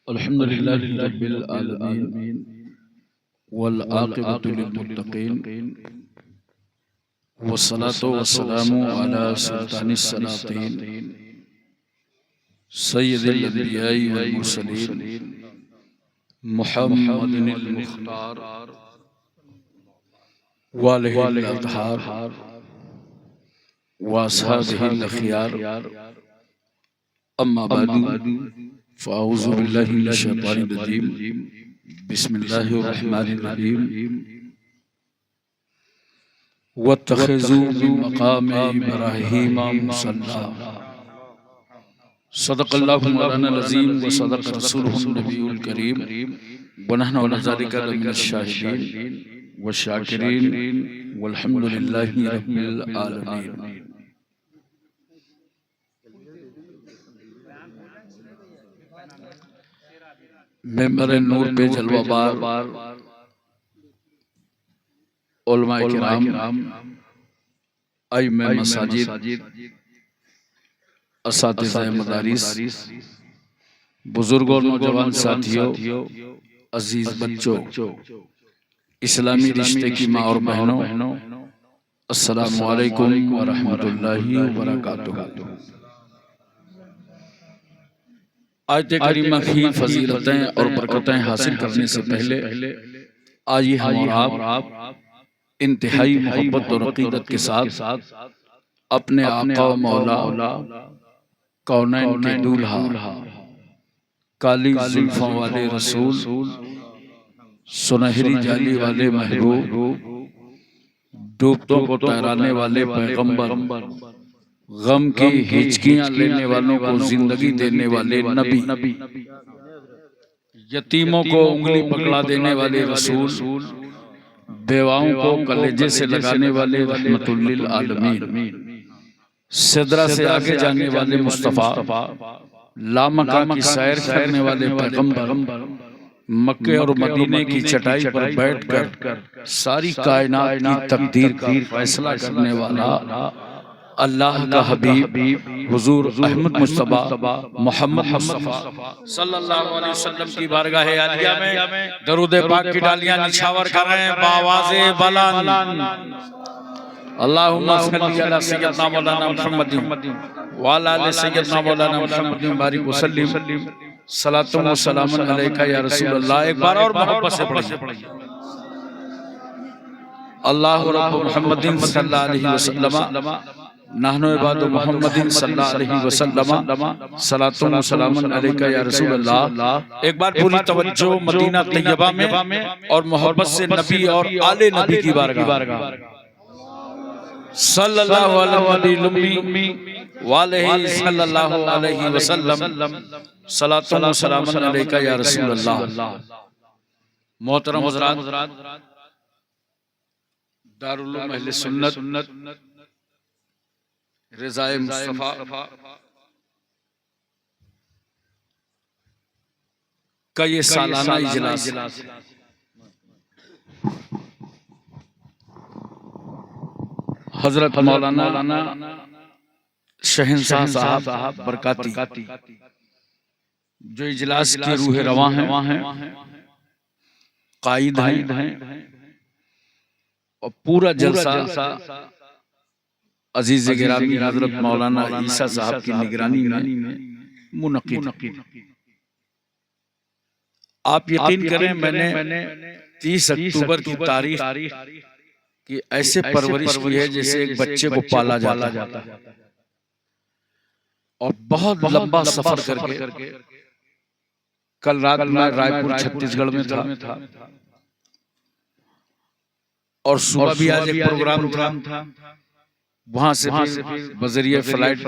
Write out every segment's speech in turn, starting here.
अल्हम्दुलिल्लाहि रब्बिल आलमीन वल आक़िबतु लिल मुत्तक़ीन वस्सलातु वस्सलामु अला सुल्तानिस सलातीन सय्यिदिल अंबिया'i वल मुरसलीन मुहम्मदिनिल मुख्तार व आलिहिल अत्हार व अस्हाबिहिल अख़ियार अम्मा बादु फ़अऊज़ु बिल्लाहि मिनश शैतानिर रजीम बिस्मिल्लाहिर रहमानिर रहीम वत्तख़िज़ू मिन मक़ामि इब्राहीम मुसल्ला सदक़ल्लाहु मौलाना अज़ीम व सदक़ रसूलुहुन नबियुल करीम व नहनु अला ज़ालिका लमिनश शाहिदीन व शाकिरीन वल्हम्दुलिल्लाहि रब्बिल आलमीन। मेंबर नूर पे जलवाबार उलमाए किराम आइम्मा मसाजिद असातिज़ाए मदारिस बुजुर्गों नौजवान साथियों अजीज बच्चों इस्लामी रिश्ते की माँ और बहनों अस्सलामु अलैकुम व रहमतुल्लाहि व बरकातुहू। आयत करीमा की फजीलतें और बरकतें हासिल करने से पहले आइए हम और आप इंतहाई मोहब्बत और अकीदत के साथ अपने आका मौला कौनैन के दूल्हा काली जुल्फों वाले रसूल सुनहरी जाली वाले महबूब डूबतों को तैराने वाले पैगंबर गम की हिचकियां लेने वालों को जिंदगी देने वाले नबी यतीमों को उंगली पकड़ा देने वाले रसूल बेवाओं को कलेजे से लगाने वाले रहमतुल लिल आलमीन सिदरा से आगे जाने वाले मुस्तफ़ा लामका की सैर करने वाले पैगंबर मक्के और मदीने की चटाई पर बैठकर सारी कायनात की तकदीर का फैसला करने वाला अल्लाह का हबीब हुजूर अहमद मुस्तफा मोहम्मद मुस्तफा सल्लल्लाहु अलैहि वसल्लम की बारगाह आलिया में दरूद पाक की डालियां निछावर कर रहे हैं बावाज़े बुलंद। अल्लाहुम्मा सल्ली अला सय्यदना मौलाना मुहम्मदिन व अला आलि सय्यदना मौलाना मुहम्मदिन बारिक वसल्लिम सलातु व सलामुन अलैका या रसूल अल्लाह। एक बार और मोहब्बत से पढ़िए अल्लाहु रब्बु मुहम्मदिन सल्लल्लाहु अलैहि वसल्लम नहनु इबादु मुहम्मदिन सल्लल्लाहु अलैहि वसल्लम सलातु व सलामुन अलैका या रसूल अल्लाह। एक बार पूरी तवज्जो मदीना तैयबा में और मोहब्बत से नबी और आले नबी की बारगाह सल्लल्लाहु अलैहि वालैहि सल्लल्लाहु अलैहि वसल्लम सलातु व सलामुन अलैका या रसूल अल्लाह। मोहतरम हज़रात दारुल उलूम अहले सुन्नत रिज़ाए मुस्तफ़ा का ये सालाना इजलास हजरत मौलाना शहंशाह साहब बरकाती जो इजलास की रूह रवां हैं कायद हैं और पूरा जलसा अजीज गिरामी हजरत मौलाना ईसा साहब की निगरानी में मुनक़िद। आप यकीन करें मैंने 30 अक्टूबर की तारीख कि ऐसे परवरिश की है जैसे एक बच्चे को पाला जाता है और बहुत लंबा सफर करके कल रात मैं रायपुर छत्तीसगढ़ में था और सुबह भी आज एक प्रोग्राम था। वहां से बजरिया फ्लाइट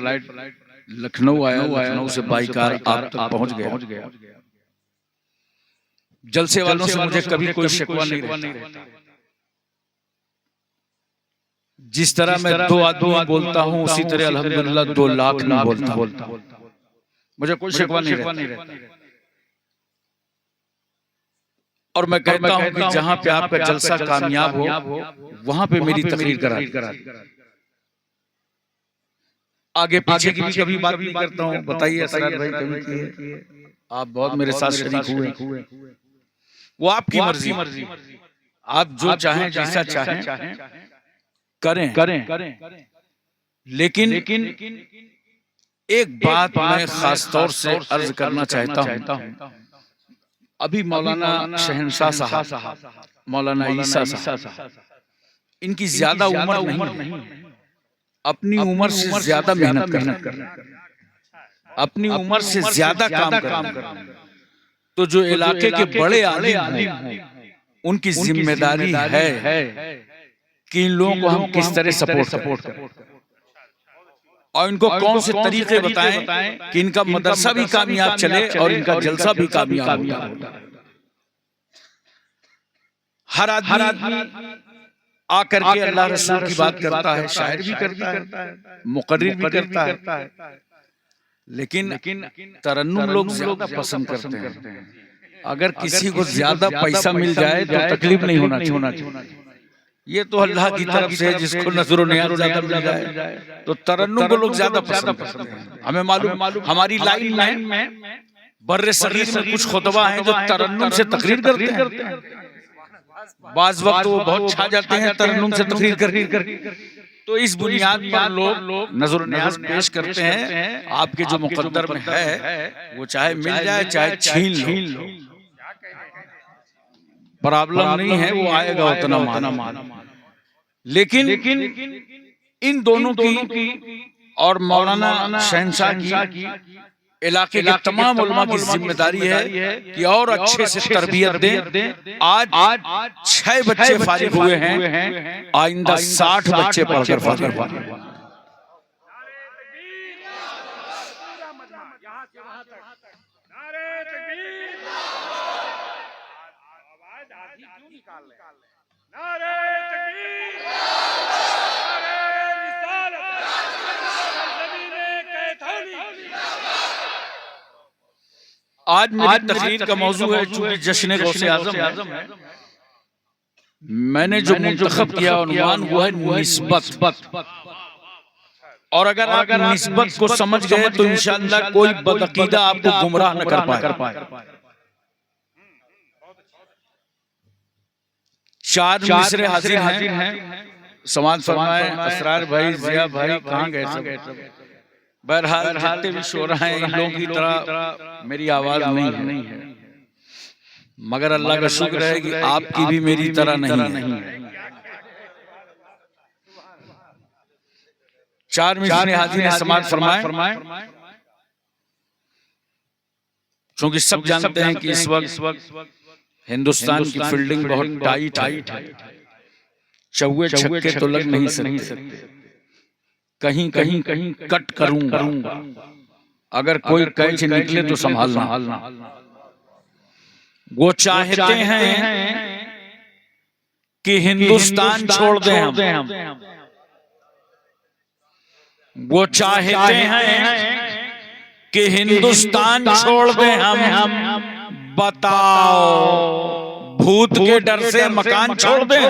लखनऊ आया, लखनऊ से बाई कार आप तक पहुंच गया। जलसे वालों से मुझे कभी कोई शिकवा नहीं रहता। जिस तरह मैं 2 आदमी बोलता हूँ उसी तरह अल्हम्दुलिल्लाह 2 लाख नहीं बोलता। मुझे कोई शिकवा नहीं रहता। और मैं कहता हूँ कि जहां पे आपका जलसा कामयाब हो वहां पे मेरी तकरीर करा। आगे पीछे की भी कभी बात नहीं करता हूँ। बताइए असरार भाई कभी की है? आप बहुत मेरे साथ शरीक हुए। वो आपकी मर्जी, आप जो चाहें जैसा चाहें करें। लेकिन एक बात मैं खास तौर से अर्ज करना चाहता हूँ। अभी मौलाना शहंशाह साहब, मौलाना ईसा साहब, इनकी ज्यादा उम्र नहीं, अपनी उम्र से ज्यादा मेहनत कर रहे हैं, अपनी उम्र से ज्यादा काम कर रहे हैं। तो जो इलाके के बड़े आलिम हैं, उनकी जिम्मेदारी है कि इन लोगों को हम किस तरह सपोर्ट करें और इनको कौन से तरीके बताएं कि इनका मदरसा भी कामयाब चले और इनका जलसा भी कामयाब हो। हर आदमी आकर के अल्लाह रसूल की बात करता है, शायर भी करता है, मुकर्रिर भी करता है, लेकिन तरन्नुम लोग ज्यादा पसंद करते हैं। अगर किसी को ज्यादा पैसा मिल जाए तो तकलीफ नहीं होना चाहिए। ये तो अल्लाह की तरफ से जिसको नजर नियाज़ ज्यादा मिल जाए तो तरन्नुम को लोग ज्यादा पसंद करते हैं। हमें मालूम, हमारी लाइन में बर्रे सगीर में कुछ खुतबा हैं जो तरन्नुम से तकरीर करते हैं। बाज वक्त वो बहुत छा जाते हैं तरन्नुम से तकरीर कर। तो इस बुनियाद पर लोग नजर नियाज़ पेश करते हैं। आपके जो मुकद्दर में है वो चाहे मिल जाए चाहे छीन लो, प्रॉब्लम नहीं है, वो आएगा उतना माना। लेकिन इन दोनों की और मौलाना शहंशाह की इलाके के तमाम उलमा की जिम्मेदारी है कि और अच्छे से तरबियत दें। आज 6 बच्चे फारिग हुए हैं, आइंदा 60 बच्चे पढ़कर फारिग होंगे। आज मेरी तकरीर का मौजू है चूंकि जश्न गौसे आज़म है, मैंने जो मुंतखब किया उन्वान वो है निस्बत। और अगर आप निस्बत को समझ गए तो इंशाअल्लाह कोई बदअकीदा आपको गुमराह न कर पाए। 4 मिसरे हाजिर हैं, समाज फरमाए असरार भाई, जिया भाई कहाँ गए सब? बहरहाल जितने भी शोरा हैं इन लोगों की तरह मेरी आवाज नहीं है, मगर अल्लाह का शुक्र है कि आपकी भी मेरी तरह नहीं है। 4 मिसरे हाजिर हैं, समाज फरमाए। क्योंकि सब जानते हैं कि इस वक्त हिंदुस्तान की फील्डिंग बहुत टाइट है, चौवे छक्के तो लग नहीं सकते, कहीं कट करूंगा, अगर कोई कैच निकले तो संभालना। वो चाहते हैं कि हिंदुस्तान छोड़ दें हम, वो चाहते हैं कि हिंदुस्तान छोड़ दें हम। बताओ भूत के डर से मकान छोड़ दें?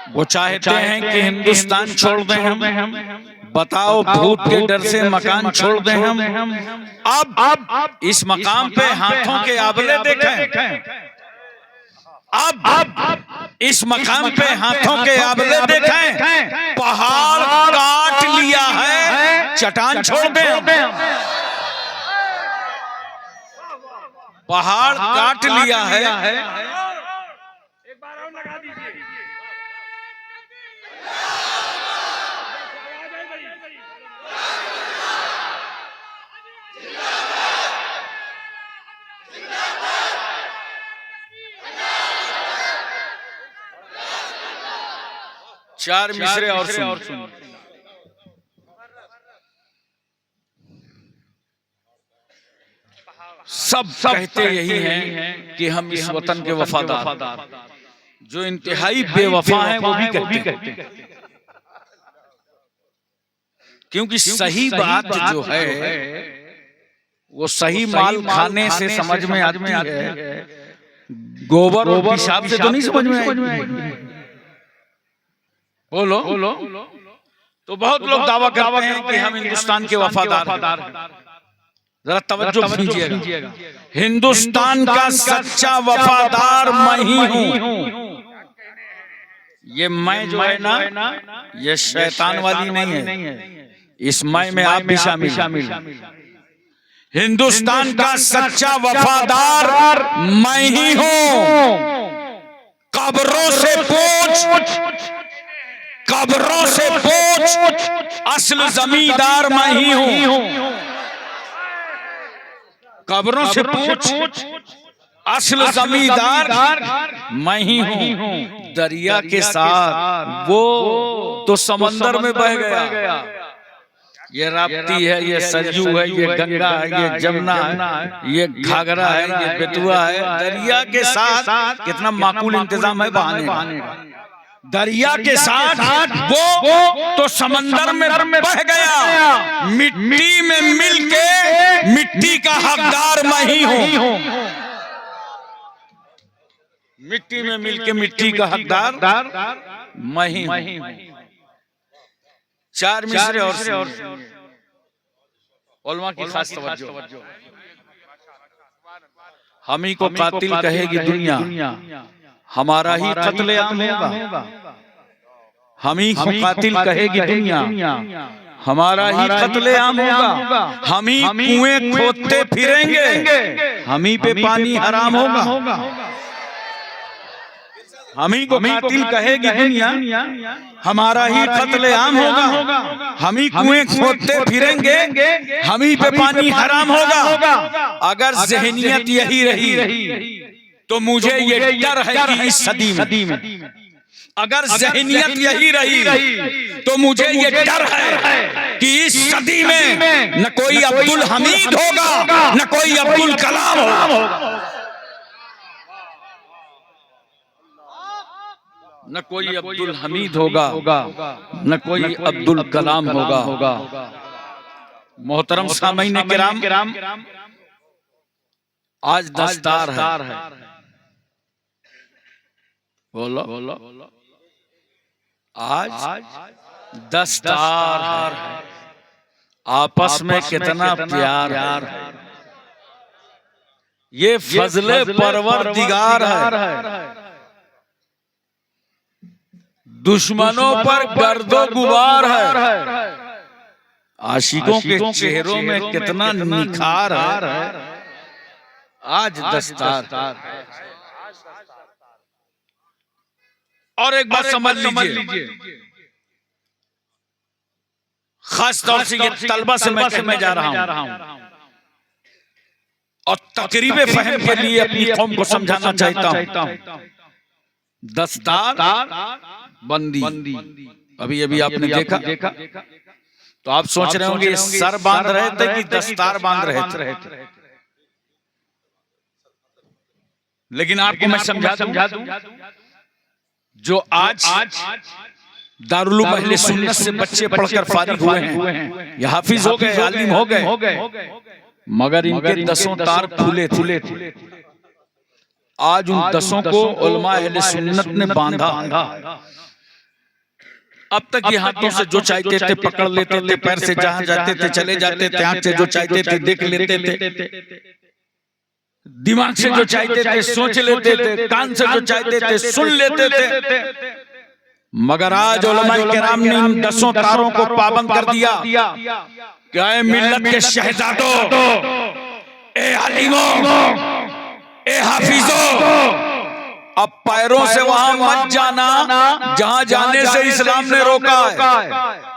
वो चाहते हैं कि हिंदुस्तान छोड़ दें हम। बताओ भूत के डर से मकान छोड़ दें हम। अब इस मकाम पे हाथों के आबले देखें, अब इस मकाम पे हाथों के आबले देखें। पहाड़ काट लिया है, चट्टान छोड़ दें। पहाड़ काट लिया है, एक बार और लगा दीजिए। चार मिसरे और सुन। सब कहते यही हैं कि हम इस वतन के वफादार, जो इंतहाई बेवफा हैं वो भी कहते हैं, क्योंकि सही बात जो है वो सही माल खाने से समझ में आती है, गोबर और पेशाब से तो नहीं समझ में आएगी। बोलो। तो बहुत लोग दावा करते हैं कि हम हिंदुस्तान के वफादार हैं। जरा तवज्जो कीजिएगा, हिंदुस्तान का सच्चा वफादार मैं ही हूं। ये मैं जो है ना, ये शैतान वाली नहीं है, इस मैं में आप भी शामिल। हिंदुस्तान का सच्चा वफादार मैं ही हूं। कब्रों से पूछ, असल जमींदार मैं ही हूं। कब्रों से पूछ, असल जमींदार मैं ही हूं। दरिया के साथ वो तो समंदर में बह गया, ये राप्ती है, ये सरयू है, ये गंगा है, ये जमुना है, ये घाघरा है, ये बेतुआ है। दरिया के साथ कितना माकूल इंतजाम है बहाने का। दरिया के साथ वो तो समंदर में बह गया। मिट्टी में मिलके मिट्टी का हकदार मैं ही हूं। मिट्टी में मिलके मिट्टी का हकदार मैं ही हूं। चार मिसरे और उलमा की खास तवज्जो। हम ही को कातिल कहेगी दुनिया, हमारा ही कत्लेआम होगा। हम ही को कातिल कहेगी दुनिया, हमारा ही कत्लेआम होगा। हम ही कुएं खोदते फिरेंगे, हम ही पे पानी हराम होगा। हम ही को कातिल कहेगी दुनिया, हमारा ही कत्लेआम होगा। हम ही कुएं खोदते फिरेंगे, हम ही पे पानी हराम होगा। अगर ज़हनियत यही रही तो मुझे ये डर है कि इस सदी में, अगर ज़हनियत यही रही तो मुझे ये डर है कि इस सदी में न कोई अब्दुल हमीद होगा, न कोई अब्दुल कलाम होगा, न कोई अब्दुल हमीद होगा, न कोई अब्दुल कलाम होगा। मोहतरम सामीन किराम, आज दस्तार है। बोलो। आज दस्तार है। आपस में कितना प्यार है। ये फजले परवरदिगार है। दुश्मनों पर गर्दो गुबार है। आशिकों के चेहरों में कितना निखार है। आज दस्तार। और एक बात समझ लीजिए, खास तौर से ये तलबा से मैं कहने जा रहा हूं और तकरीबे फहम के लिए अपनी कौम को समझाना चाहता हूं। दस्तार बंदी, अभी अभी आपने देखा तो आप सोच रहे होंगे सर बांध रहे थे कि दस्तार बांध रहे थे, लेकिन आपको मैं समझा दूं, जो आज दारुल उलूम अहले सुन्नत से बच्चे पढ़कर फारिग हुए हैं, या हाफिज हो गए, आलिम हो गए, मगर इनके 10 तार खुले थे। आज उन 10 को उलमा अहले सुन्नत ने बांधा। अब तक ये हाथों से जो चाहते थे पकड़ लेते थे, पैर से जहां जाते थे चले जाते थे, आंख से जो चाहते थे देख लेते थे, दिमाग से जो चाहते थे सोच लेते थे, कान से जो चाहते थे सुन लेते थे। मगर आज उलमा किराम ने इन 10 तारों को पाबंद कर दिया। क्या है मिल्लत के शहजादों, ए आलिमों, ए हाफिजों, अब पैरों से वहां मत जाना जहां जाने से इस्लाम ने रोका है।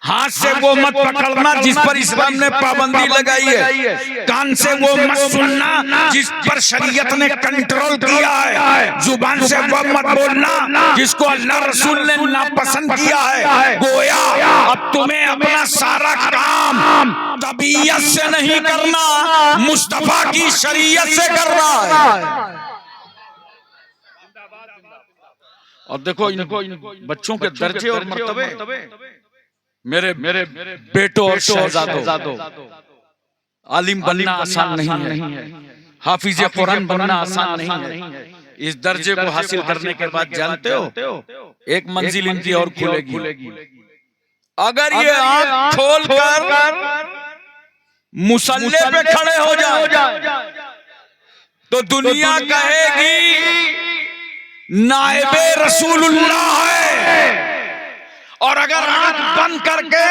हाथ से वो मत पकड़ना जिस पर इस्लाम ने पाबंदी लगाई है। कान से वो मत सुनना जिस पर शरीयत ने कंट्रोल किया है। जुबान से वो मत बोलना जिसको अल्लाह रसूल ने नापसंद किया है। गोया अब तुम्हें अपना सारा काम तबीयत से नहीं करना, मुस्तफा की शरीयत से करना है। और देखो इन बच्चों के दर्जे और मर्तबे, मेरे बेटों और शहजादों, आलिम बनना आसान नहीं है, हाफिज कुरान बनना आसान नहीं है। इस दर्जे को हासिल करने के बाद जानते हो एक मंजिल इनकी और खुलेगी। अगर ये आंख खोलकर मुसल्ले पे खड़े हो जाए तो दुनिया कहेगी नाइबे रसूलुल्लाह है, और अगर आंख बंद करके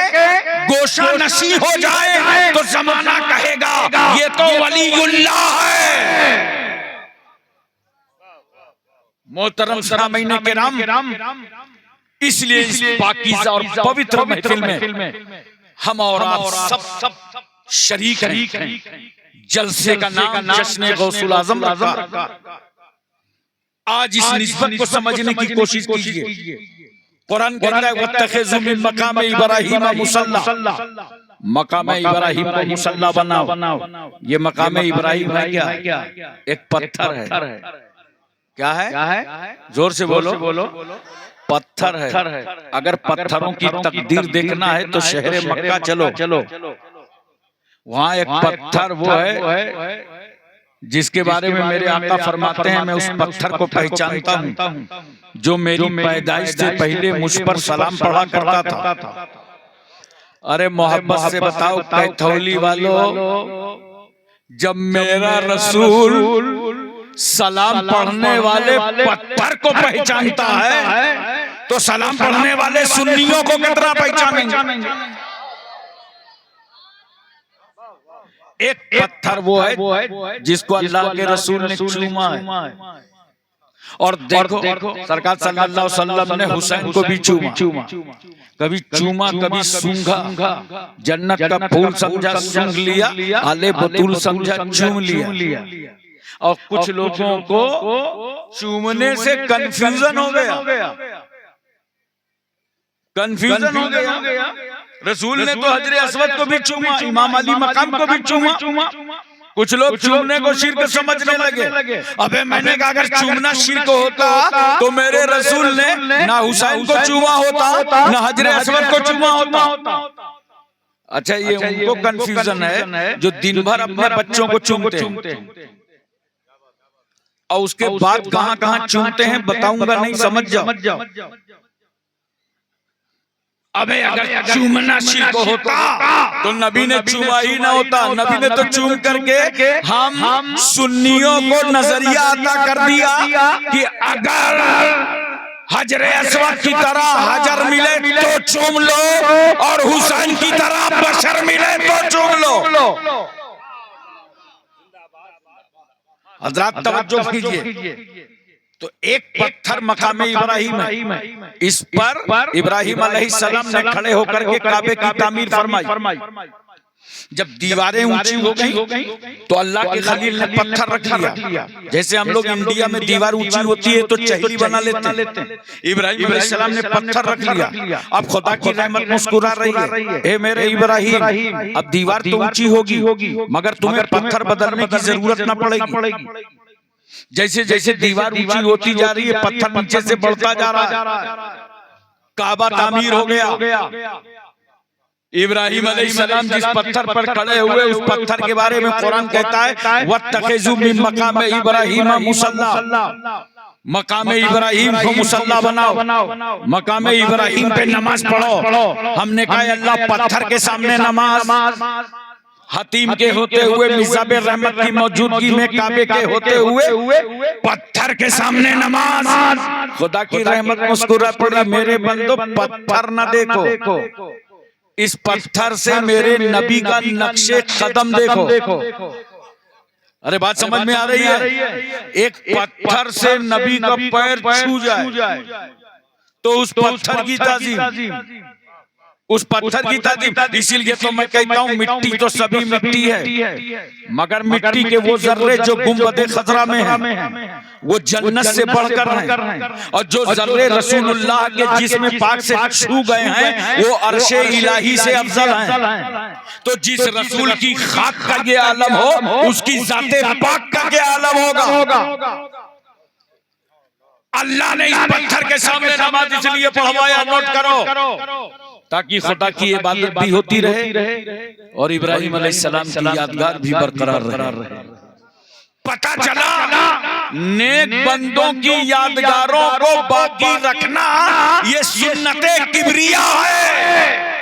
गोशा नशी हो जाए तो जमाना कहेगा ये तो वलीउल्लाह है। मोहतरम सामीन किराम, इसलिए इस पाकीज़ा और पवित्र महफिल में हम और आप सब शरीक हैं। जलसे का नाम जश्न गौसुल आज़म रखा। आज इस निस्बत को समझने की कोशिश कीजिए। कुरान कहता है वत्तखिज़ू मिन मकाम इब्राहीम मुसल्ला, मकाम इब्राहीम को मुसल्ला बनाओ। ये मकाम इब्राहीम है क्या? एक पत्थर है। क्या है? जोर से बोलो। पत्थर है। अगर पत्थरों की तकदीर देखना है तो शहर मक्का चलो, वहाँ एक पत्थर वो है जिसके बारे में मेरे आका फरमाते हैं मैं उस पत्थर को पहचानता हूँ जो मेरी पैदाइश से पहले मुझ पर सलाम पढ़ा करता था। अरे मोहब्बत से बताओ कैथौली वालों, जब मेरा रसूल सलाम पढ़ने वाले पत्थर को पहचानता है तो सलाम पढ़ने वाले सुन्नियों को कितना पहचानेंगे? एक पत्थर वो है जिसको अल्लाह के रसूल ने चूमा है। और देखो सरकार सल्लल्लाहु अलैहि वसल्लम ने हुसैन को भी चूमा, कभी चूमा कभी सूंघा, जन्नत का फूल समझा सूंघ लिया, आले बतूल समझा चूम लिया। और कुछ लोगों को चूमने से कंफ्यूजन हो गया। रसूल ने तो हजरे अस्वद को भी चूमा, इमाम अली मकाम को भी चूमा। कुछ लोग चूमने को शिर्क समझने लगे। अबे मैंने कहा अगर चूमना शिर्क होता तो मेरे रसूल ने ना हुसैन को चूमा होता ना हजरे अस्वद को चूमा होता। अच्छा, ये उनको कंफ्यूजन है जो दिन भर अपने बच्चों को चूमते हैं और उसके बाद कहां चूमते हैं बताऊंगा, नहीं समझ जाओ। अबे अगर चूमना शिर्क होता तो नबी ने चूमा ही ना होता। नबी ने तो चूम करके हम सुन्नियों को नजरिया अता कर दिया कि अगर हजरे अस्वद की तरह हजर मिले तो चूम लो और हुसैन की तरह बशर मिले तो चूम लो। हज़रात तवज्जो कीजिए। तो एक पत्थर मकाम इब्राहीम है, इस पर इब्राहीम अलैहिस्सलाम ने खड़े होकर के काबे की तामीर फरमाई। जब दीवारें ऊंची हो गई तो अल्लाह के खलील ने पत्थर रख लिया। जैसे हम लोग इंडिया में दीवार ऊंची होती है तो चहली बना लेते हैं, इब्राहीम अलैहिस्सलाम ने पत्थर रख लिया। अब खुदा की रहमत मुस्कुरा रही है, ए मेरे इब्राहीम, अब दीवार तो ऊंची होगी मगर तुम्हें पत्थर बदलने की जरूरत न पड़ेगी। जैसे जैसे दीवार ऊंची होती जा रही है पत्थर नीचे से बढ़ता जा रहा है। काबा तामीर हो गया। इब्राहीम अलैहिस्सलाम जिस पत्थर पर खड़े हुए उस पत्थर के बारे में कुरान कहता है वत्तखिज़ू मिन मकाम इब्राहीम मुसल्ला, मकाम इब्राहीम को मुसल्ला बनाओ, मकाम इब्राहीम पे नमाज पढ़ो। हमने कहा अल्लाह पत्थर के सामने नमाज, हतीम के होते हुए मिज़ाब रहमत की मौजूदगी में काबे के होते हुए पत्थर के सामने नमाज। खुदा की रहमत मुस्कुरा पड़ी, मेरे बंदो पत्थर न देखो, इस पत्थर से मेरे नबी का नक्शे कदम देखो। अरे बात समझ में आ रही है? एक पत्थर से नबी का पैर छू जाए तो उस पत्थर की ताज़ीम, उस पत्थर की ताज़ीम। इसीलिए तो मैं कहता हूँ मिट्टी तो सभी मिट्टी है मगर मिट्टी के वो जर्रे जो गुंबदे खजरा में हैं वो जन्नत से बढ़कर हैं, और जो जर्रे रसूलुल्लाह के जिस्म पाक से छू गए हैं वो अर्शे इलाही से अफजल हैं। तो जिस रसूल की खाक का ये आलम हो उसकी जाते पाक का क्या आलम होगा। अल्लाह ने इस पत्थर के सामने नमाज इसलिए पढ़वाया, नोट करो, ताकि खुदा की इबादत भी होती रहे और इब्राहिम अलैहिस्सलाम की यादगार भी बरकरार रहे। पता चला नेक बंदों की यादगारों को बाकी रखना ये सुन्नते किबरिया है।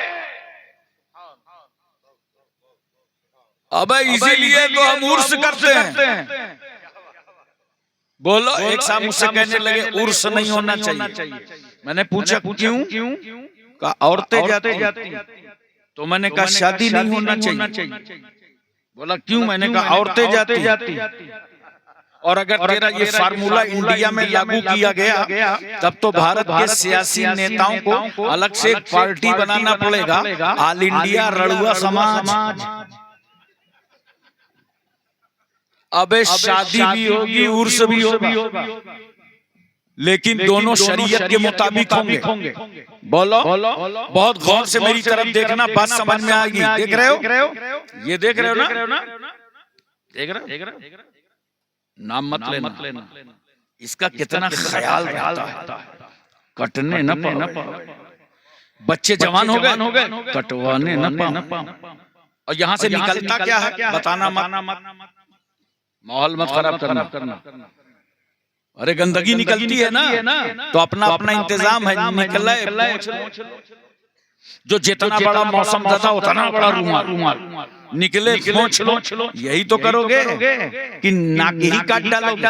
अबे इसीलिए तो हम उर्स करते हैं। बोलो, एक साहब मुझसे कहने लगे उर्स नहीं होना चाहिए। मैंने पूछा क्यों? कहा औरतें जाती। तो मैंने कहा शादी नहीं होना चाहिए। बोला क्यों? मैंने कहा औरतें जाती। और अगर तेरा ये फार्मूला इंडिया में लागू किया गया तब तो भारत के सियासी नेताओं को अलग से एक पार्टी बनाना पड़ेगा, ऑल इंडिया रड़ुआ समाज। अबे शादी भी होगी, उर्स भी होगा, लेकिन दोनों शरीयत के मुताबिक होंगे। बोलो, बहुत गौर से मेरी तरफ देखना, बात समझ में आएगी। देख रहे हो? ये देख रहे हो ना? देख रहे हो? नाम मत लेना। इसका कितना ख्याल रहता है। कटने न पाओ, बच्चे जवान हो गए, कटवाने न पाओ। और यहाँ से निकलता क्या है बताना मत। माहौल मत खराब करना। अरे गंदगी निकलती है ना, तो अपना इंतजाम है, निकले जो जितना बड़ा मौसम ज्यादा उतना बड़ा रुमाल निकले, पोंछ लो। यही तो करोगे कि नाक ही काट डालोगे?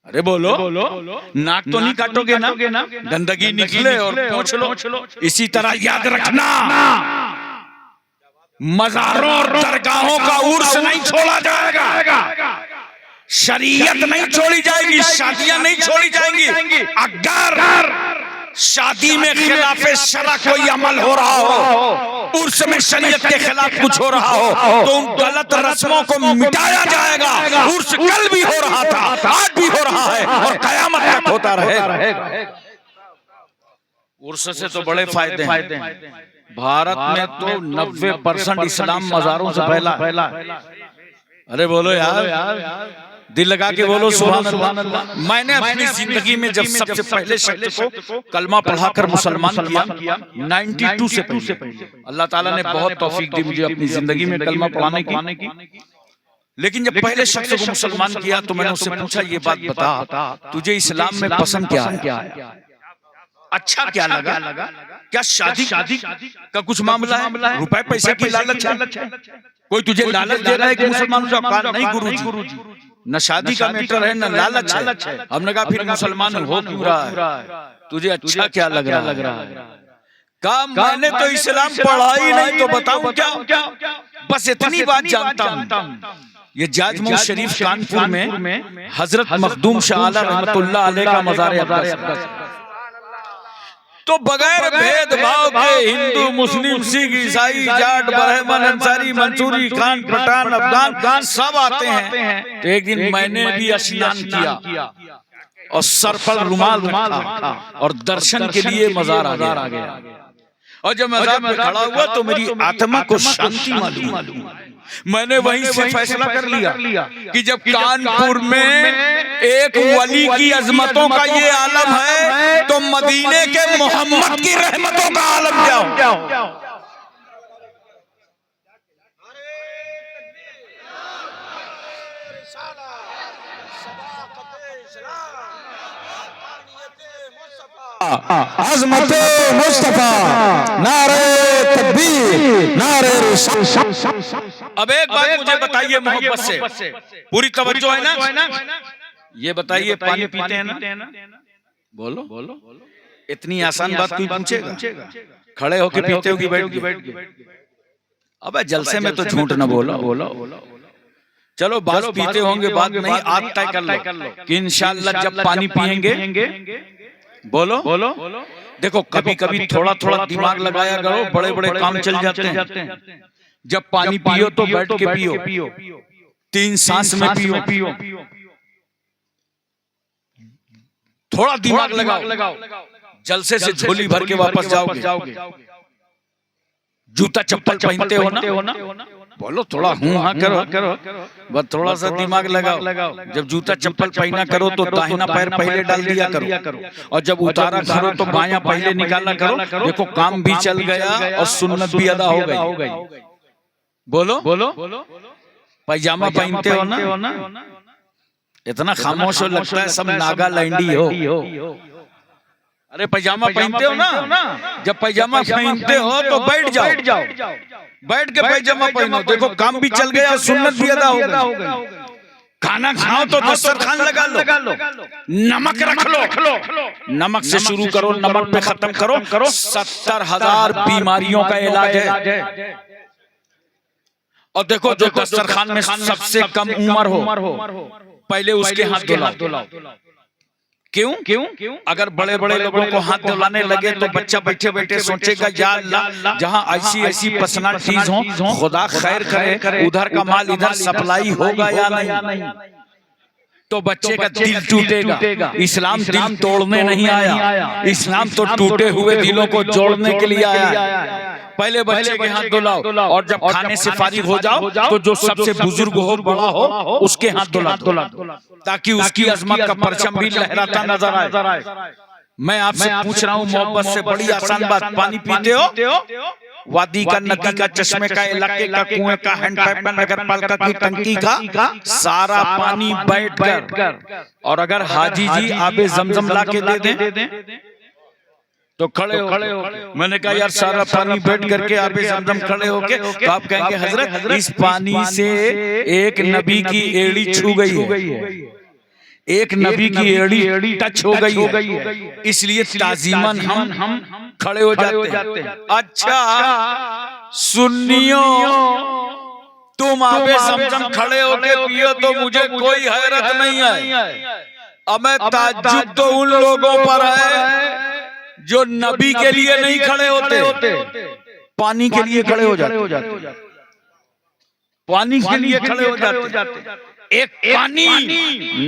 अरे बोलो, नाक तो नहीं काटोगे ना, गंदगी निकले और पोंछ लो। इसी तरह याद रखना, मज़ारों और दरगाहों का उर्स नहीं छोड़ा जाएगा, शरीयत नहीं छोड़ी जाएगी, शादियां नहीं छोड़ी जाएंगी। अगर शादी में खिलाफे शरा कोई अमल हो रहा हो, उर्स में शरीयत के खिलाफ कुछ हो रहा हो, तो उन गलत रस्मों को मिटाया जाएगा। उर्स कल भी हो रहा था, आज भी हो रहा है और कयामत तक होता रहेगा। उर्स से तो बड़े फायदे हैं। भारत में तो 90% इस्लाम मज़ारों से फैला। अरे बोलो यार, दिल लगा के बोलो सुभान अल्लाह। मैंने अपनी जिंदगी में जब सबसे पहले शख्स को कलमा पढ़ाकर मुसलमान किया 92 से पहले, अल्लाह ताला ने बहुत तौफीक दी मुझे अपनी जिंदगी में कलमा पढ़ाने की। लेकिन जब पहले शख्स को मुसलमान किया तो मैंने उससे पूछा, ये बात बता, तुझे इस्लाम में पसंद क्या है, अच्छा क्या लगा? क्या शादी का कुछ मामला है, रुपए पैसे की लालच है? कोई तुझे लालच दे रहा है कि मुसलमान हो जाओ? नहीं गुरुजी, न शादी का मैटर है न लालच है। हमने कहा फिर मुसलमान हो क्यों रहा है? तुझे अच्छा क्या लग रहा है? कहा मैंने तो इस्लाम पढ़ा ही नहीं, तो बताऊं क्या? बस इतनी बात जानता हूं। ये जाजमऊ शरीफ कानपुर में हजरत मखदूम शाह आला रहमतुल्लाह अलैह का मज़ार अक़दस, तो बगैर भेदभाव के हिंदू, मुस्लिम, सिख, ईसाई, जाट, ब्राह्मण, अंसारी, मंसूरी, खान, पठान, अफगान सब आते हैं। तो एक दिन मैंने भी स्नान किया और सर पर रुमाल रखा और दर्शन के लिए मज़ार आ गया। और जब मज़ार में खड़ा हुआ तो मेरी आत्मा को शांति मालूम। मैंने वहीं से फैसला कर लिया कि जब कानपुर में एक वली की अजमतों का ये आलम है तो मदीने के मोहम्मद की रहमतों का आलम क्या हो। अज़मत मुस्तफा, नारे तकबीर, नारे रिसालत। अब एक बात मुझे बताइए मोहब्बत से, पूरी तवज्जो है ना? ये बताइए पानी पीते हैं ना? बोलो, इतनी आसान बात कोई पूछेगा? खड़े होके पीते हो कि बैठ के? अबे जलसे में तो झूठ ना बोलो। चलो बात पीते होंगे, बात नहीं, आज तय कर लो कि इंशाअल्लाह जब पानी पिएंगे, बोलो। देखो कभी कभी थोड़ा दिमाग लगाया करो, बड़े काम चल जाते हैं। जब पानी पियो तो बैठ के पियो, 3 सांस में पियो, थोड़ा दिमाग लगाओ। जलसे से झोली भर के वापस जाओगे, जूता चप्पल पहनते हो ना, बोलो थोड़ा हूँ हाँ करो, बस थोड़ा सा दिमाग लगाओ। जब जूता चप्पल पहना करो तो दाहिना पैर पहले डाल दिया करो, और जब उतारा करो तो बायां पहले निकाला करो। देखो काम भी चल गया और सुन्नत भी अदा हो गई। बोलो पैजामा पहनते हो ना, इतना खामोश हो लगता है सब नागालैंडी हो। अरे पैजामा पहनते हो ना, जब पैजामा पहनते हो तो बैठ जाओ, बैठ के पैजामा पहनो। देखो काम भी चल गया, सुन्नत भी अदा हो गई। खाना खाओ तो दस्तरखान लगा लो, नमक रख लो, नमक से शुरू करो, नमक पे खत्म करो। 70,000 बीमारियों का इलाज है। और देखो जो दस्तरखान में सबसे कम उम्र हो, पहले उसके हाथ धुलाओ। क्यों? अगर बड़े बड़े लोगों को हाथ धुलाने लगे तो बच्चा बैठे बैठे सोचेगा या अल्लाह जहाँ ऐसी पर्सनालिटीज हो, खुदा खैर करे, उधर का माल इधर सप्लाई होगा या नहीं, तो बच्चे का दिल टूटेगा। इस्लाम दिल तोड़ने नहीं आया, इस्लाम तो टूटे हुए दिलों को जोड़ने के लिए आया। पहले बच्चे के हाथ धुलाओ, और जब खाने से फारिग हो जाओ तो जो सबसे बुजुर्ग हो, बड़ा हो, उसके हाथ धुला, ताकि उसकी अजमत का परचम भी लहराता नजर आए। मैं आपसे पूछ रहा हूँ मोहब्बत से, बड़ी आसान बात, पानी पीते हो? वादी का, नदी का, चश्मे का, इलाके का, कुएं का, हैंडपैप का, नगर पालिका की टंकी का सारा पानी बैठकर, और अगर हाजी जी आबे जमजम ला के दे दें तो खड़े हो। मैंने कहा यार सारा पानी बैठ करके आबे जमजम खड़े होके, तो आप कहेंगे हजरत इस पानी से एक नबी की एड़ी छू गई है, एक नबी की एड़ी टच हो गई है, इसलिए ताजीमन हम खड़े हो जाते हैं। अच्छा सुन्नियों, तुम आबे जमजम खड़े होके पियो तो मुझे कोई हैरत नहीं है। अब मैं ताज्जुब तो उन लोगों पर है जो नबी के लिए नहीं खड़े होते, पानी के लिए खड़े हो जाते, पानी के लिए खड़े हो जाते। एक पानी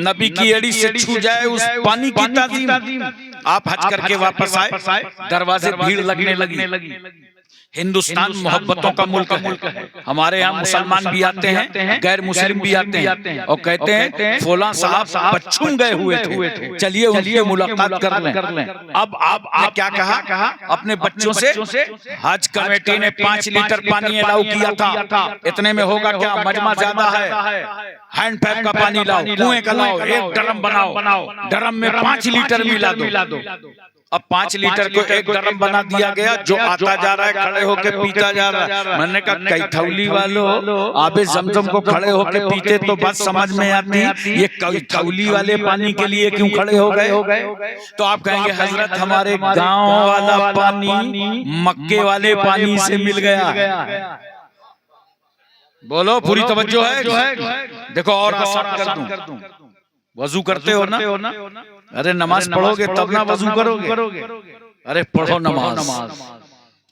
नबी की एड़ी से छू जाए, उस पानी की ताजीम। आप हज करके वापस आए, दरवाजे भीड़ लगने लगी। हिंदुस्तान मोहब्बतों का मुल्क है। हमारे यहाँ मुसलमान भी आते हैं, गैर मुस्लिम भी आते हैं, और कहते हैं फौला साहब पश्चिम गए हुए थे, चलिए उनकी मुलाकात कर लें। अब आप क्या कहा अपने बच्चों से? हज कमेटी ने 5 लीटर पानी अलाउ किया था, इतने में होगा क्या? मजमा ज्यादा है, हैंडपैप का पानी लाओ, कुएं का लाओ, एक ड्रम बनाओ, ड्रम में 5 लीटर मिला दो। अब 5 लीटर को एक ड्रम बना दिया गया, जो आता जा रहा है खड़े होके पीता जा रहा है। मैंने कहा कैथौली वालों, आबे जमजम को खड़े होके पीते तो बात समझ में आती, ये कैथौली वाले पानी के लिए क्यों खड़े हो गए? तो आप कहेंगे हजरत हमारे गांव वाला पानी मक्के वाले पानी से मिल गया। बोलो पूरी तवज्जो है? देखो और आसान कर दूं, वजू करते हो ना? अरे नमाज पढ़ोगे तब ना वजू करोगे? अरे पढ़ो नमाज।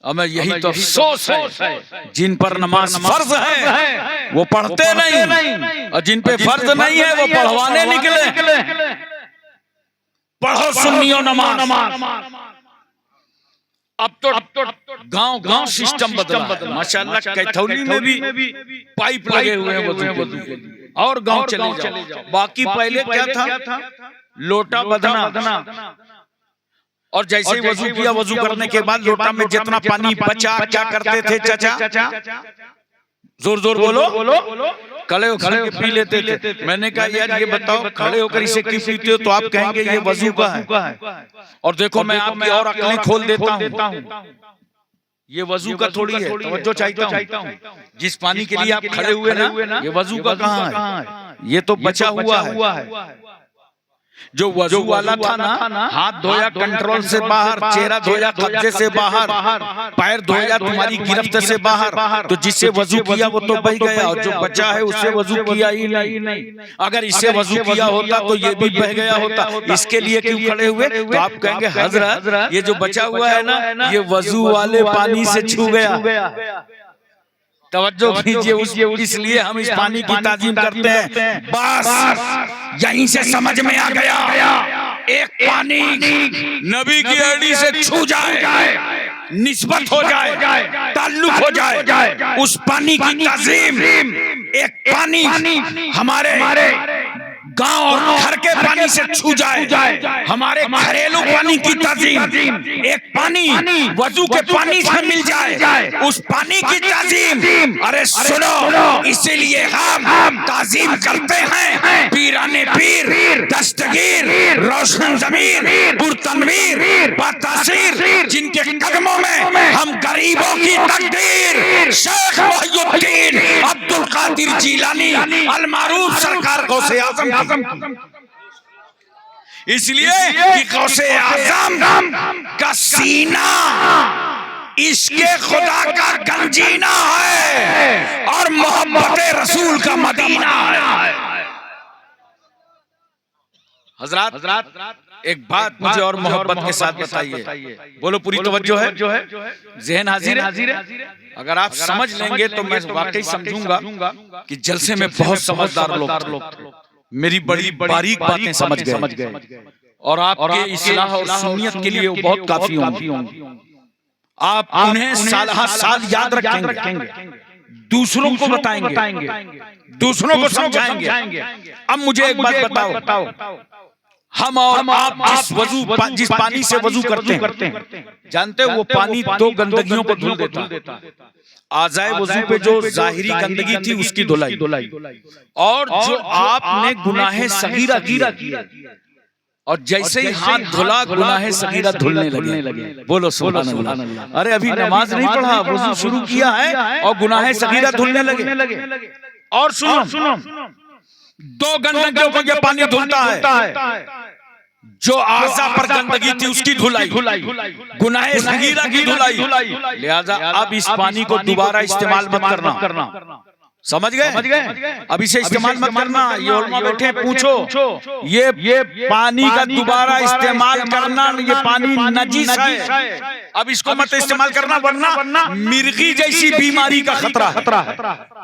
अब मैं यही तो अफसोस है, जिन पर नमाज फर्ज है वो पढ़ते नहीं, और जिन पे फर्ज नहीं है वो पढ़वाने निकले। पढ़ो सुन्नियों नमाज। अब तो गांव सिस्टम बदला। माशाल्लाह कैथौली में भी पाइप लगे हुए हैं वजू के लिए, और गांव चले जाओ। बाकी पहले क्या था? लोटा बदना, और जैसे ही वजू किया, वजू करने के बाद लोटा में जितना पानी बचा क्या करते थे चाचा? जोर बोलो। खड़े होकर पी लेते थे। मैंने कहा यार ये बताओ खड़े होकर इसे क्यों पीते हो? तो आप कहेंगे ये वजू का है। और देखो मैं आपकी और अकलें खोल देता हूँ, ये वजू का थोड़ी है, तवज्जो चाहता हूँ। जिस पानी के लिए आप खड़े हुए ना, ये वजू का कहाँ है? ये तो बचा हुआ है। जो वजू वाला था ना, हाथ धोया कंट्रोल से बाहर, चेहरा धोया कब्जे से बाहर, पैर धोया तुम्हारी गिरफ्त से बाहर, तो जिससे वजू किया वो तो बह गया, और जो बचा है उससे वजू किया ही नहीं। अगर इससे वजू किया होता तो ये भी बह गया होता। इसके लिए क्यों खड़े हुए? तो आप कहेंगे हजरत ये जो बचा हुआ है ना, ये वजू वाले पानी से छू गया। तवज्जो कीजिए, इसलिए हम इस पानी की ताजीम करते हैं। बस यहीं से समझ में आ गया, एक पानी नबी की एड़ी से छू जाए, निस्बत हो जाए, ताल्लुक हो हो जाए, उस पानी की ताजीम, एक पानी हमारे गांव और घर के पानी से छू जाए, हमारे घरेलू पानी की ताजीम एक पानी वजू के पानी से मिल जाए, उस पानी की ताजीम। अरे सुनो, इसीलिए हम ताजीम करते हैं पीराने पीर, दस्तगीर, रोशन जमीर, पुरतनवीर, बातासीर, जिनके कदमों में हम गरीबों की तकदीर शेख मोहिउद्दीन अब्दुल कादिर जिलानी अल मारूफ सरकार गौसे आजम। इसलिए कि गौसे आजम का सीना इश्क़े खुदा का गंजीना है और मोहब्बत रसूल का मदीना है। हजरात एक बात मुझे और मोहब्बत के साथ बताइए, बोलो पूरी तवज्जो है, ज़हन हाजिर है। अगर आप समझ लेंगे तो मैं वाकई समझूंगा कि जलसे में बहुत समझदार लोग मेरी बड़ी बारीक बातें समझ गए और आपके इस्लाह और सुन्नियत के लिए वो बहुत काफी होंगी। आप उन्हें साल याद रखेंगे, दूसरों को बताएंगे, दूसरों को समझाएंगे। अब मुझे एक बात बताओ, हम और आप जिस पानी से वजू करते हैं, जानते हो वो पानी दो गंदगियों को धुल देता है। आज़ाए वजू पे जो जाहिरी गंदगी थी उसकी धुलाई, और जो आपने गुनाहे सगीरा किया, और जैसे ही हाथ धुला गुनाहे सगीरा धुलने लगे। बोलो सुभान अल्लाह। अरे अभी नमाज नहीं पढ़ा, वजू शुरू किया है और गुनाहे सगीरा धुलने लगे। और सुनो, दो गंदगियों को ये पानी धुलता है, जो आज़ा पर गंदगी थी उसकी धुलाई, गुनाहे सगीरा की धुलाई। लिहाजा अब इस पानी को दोबारा इस्तेमाल मत करना, समझ गए? अब इसे इस्तेमाल मत करना। ये उलमा बैठे, पूछो ये पानी का दोबारा इस्तेमाल करना, ये पानी नजीस है, अब इसको मत इस्तेमाल करना वरना मिर्गी जैसी बीमारी का खतरा है।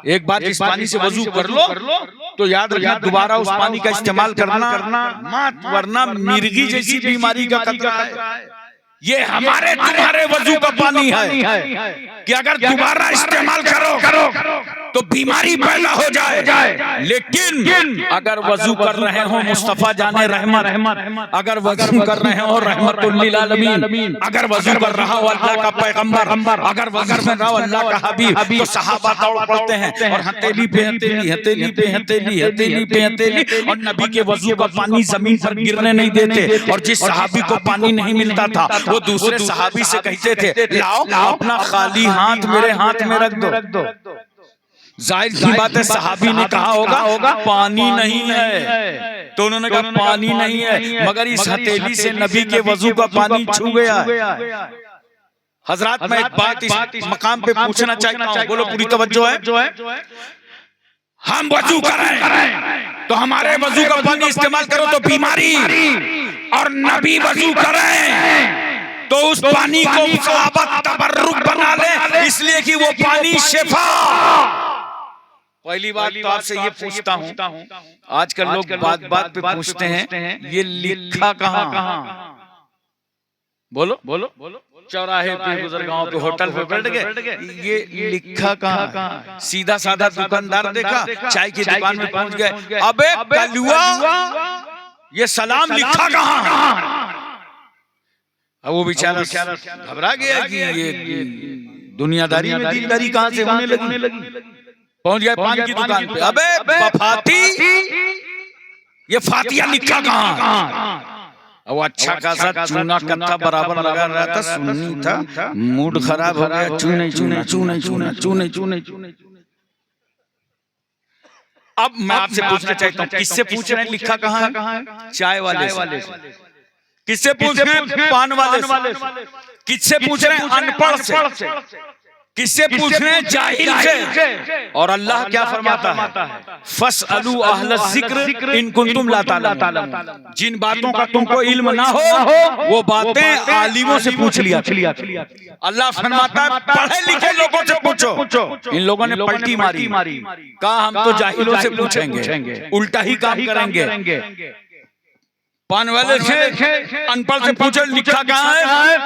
एक बार इस पानी से वजू कर लो तो याद रखना दोबारा उस पानी का इस्तेमाल करना मत, वरना मिर्गी जैसी बीमारी का खतरा है। ये हमारे तुम्हारे वजू का पानी है कि अगर दोबारा इस्तेमाल करो तो बीमारी पैदा हो जाए। लेकिन अगर वजू कर रहे हो मुस्तफा जाने रहमत, अगर वजू कर रहे हो रहमतुल लिल आलमीन, अगर वजू कर रहा हो अल्लाह का पैगंबर, अगर वजू कर रहा हो अल्लाह का हबीब, तो सहाबा दौड़ पड़ते हैं और हथेली पे हथेली और नबी के वजू का पानी जमीन पर गिरने नहीं देते। और जिस सहाबी को पानी नहीं मिलता था वो दूसरे सहाबी से कहते थे, लाओ अपना खाली हाथ मेरे हाथ में रख दो। जाहिर की बात है सहाबी ने कहा होगा पानी नहीं है, तो उन्होंने कहा पानी नहीं है, मगर इस हथेली से नबी के वजू का पानी छू गया। हजरात मैं एक बात इस मकाम पे पूछना चाहता हूँ, बोलो पूरी तवज्जो है। हम वजू करें तो हमारे वजू का पानी इस्तेमाल करो तो बीमारी, और नबी वजू करें तो उस पानी को सहाबा तबर्रुक बना ले, इसलिए कि वो पानी शिफा। पहली बात तो आपसे ये पूछता हूँ, आजकल लोग बात पे पूछते हैं ये लिखा कहाँ? बोलो चौराहे पे गुजरगांव पे होटल पे बैठ गए, ये लिखा कहाँ? सीधा साधा दुकानदार देखा, चाय की दुकान में पहुंच गए, अबे कलुआ ये सलाम लिखा कहाँ? अब वो बेचारा घबरा गया कि ये दुनियादारी में दीनदारी कहाँ से होने लगी। पहुंच गया पान की दुकान पे, अबे फाती ये फातिया लिखा कहाँ? अब अच्छा खासा चूना कत्था बराबर लगा रहा था, सुन्नी था, मूड खराब हो गया, चूने। अब मैं आपसे पूछना चाहता हूँ, किससे पूछ रहे हैं लिखा कहाँ है? चाय वाले से। किससे पूछ रहे हैं? पान वाले से। किससे पूछ रहे हैं? अनपढ़ से। किससे पूछ रहे हैं? जाहिल से। और अल्लाह क्या फरमाता है? फस्अलू अहल ज़िक्र इन कुंतुम ला तालमून। जिन बातों का तुमको इल्म ना हो वो बातें आलिमों से पूछ लिया। अल्लाह फरमाता है पढ़े लिखे लोगों से पूछो। इन लोगों ने पलटी मारी, कहा हम तो जाहिलों से पूछेंगे, उल्टा ही काम करेंगे। पान वाले से अनपढ़ से पूछो लिखा कहाँ है?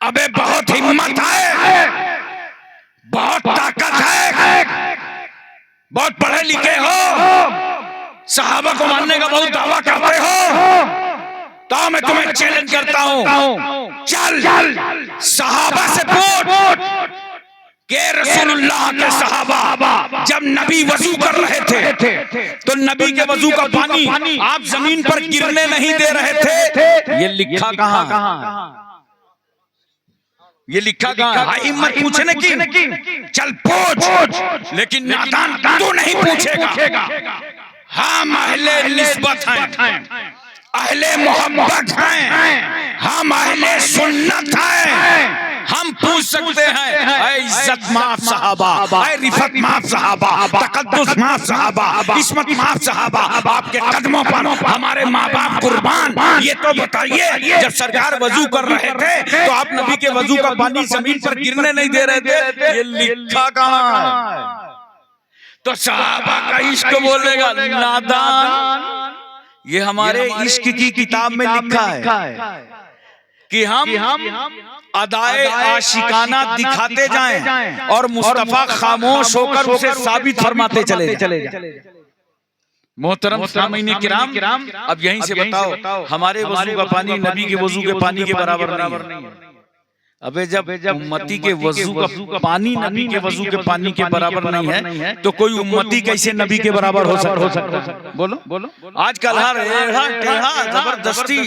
अबे बहुत हिम्मत है बहुत पढ़े लिखे हो, सहाबा को मानने का बहुत दावा करते हो, तो मैं तुम्हें चैलेंज करता हूं, चल सहाबा से पूछ के रसूलुल्लाह के सहाबा जब नबी वजू कर रहे थे तो नबी के वजू का पानी आप जमीन पर गिरने नहीं दे रहे थे। ये लिखा कहां? ये लिखा कहां? हिम्मत पूछने की, चल पूछ, लेकिन नादान तू नहीं पूछेगा। हम अहले निस्बत हैं, अहले मोहब्बत हैं, हम अहले सुन्नत हैं। हम पूछ सकते हैं, ऐ इज्जत माफ सहाबा, ऐ रिफत माफ सहाबा, तकद्दुस माफ सहाबा, इस्मत माफ सहाबा, आपके कदमों पर हमारे माँ बाप कुर्बान। ये तो बताइए, जब सरकार वजू कर रहे थे तो आप नबी के वजू का पानी जमीन पर गिरने नहीं दे रहे थे। ये लिखा कहां है? तो सहाबा का इश्क बोलेगा नादान। ये हमारे इश्क की किताब में लिखा है कि हम अदाए आशिकाना दिखाते जाएं और मुस्तफा खामोश होकर उसे साबित फरमाते चले जाएं। मोहतरम सामीन किराम, अब यहीं से बताओ, हमारे वजू का पानी नबी के वजू के पानी के बराबर नहीं है। अबे जब उम्मती के वजू का पानी नबी के वजू के पानी के बराबर नहीं है तो कोई उम्मती कैसे नबी के बराबर हो सकता है? बोलो। आजकल हर टेढ़ा जबरदस्ती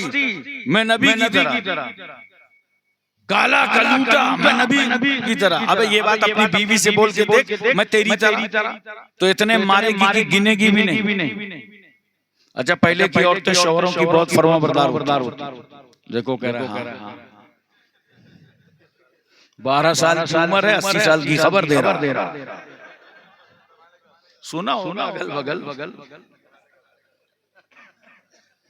मैं नबी की तरह, काला कलूटा मैं नबी की तरह। अबे ये बात अपनी बीवी से बोल के देख, मैं तेरी तरह, तो इतने मारेगी कि गिनेगी भी नहीं। अच्छा, पहले की औरतें शौहरों की बहुत फरमाबरदार होती। देखो कह रहा है 12 साल की उम्र है, 80 साल की खबर दे रहा। सुना होगा अगल बगल।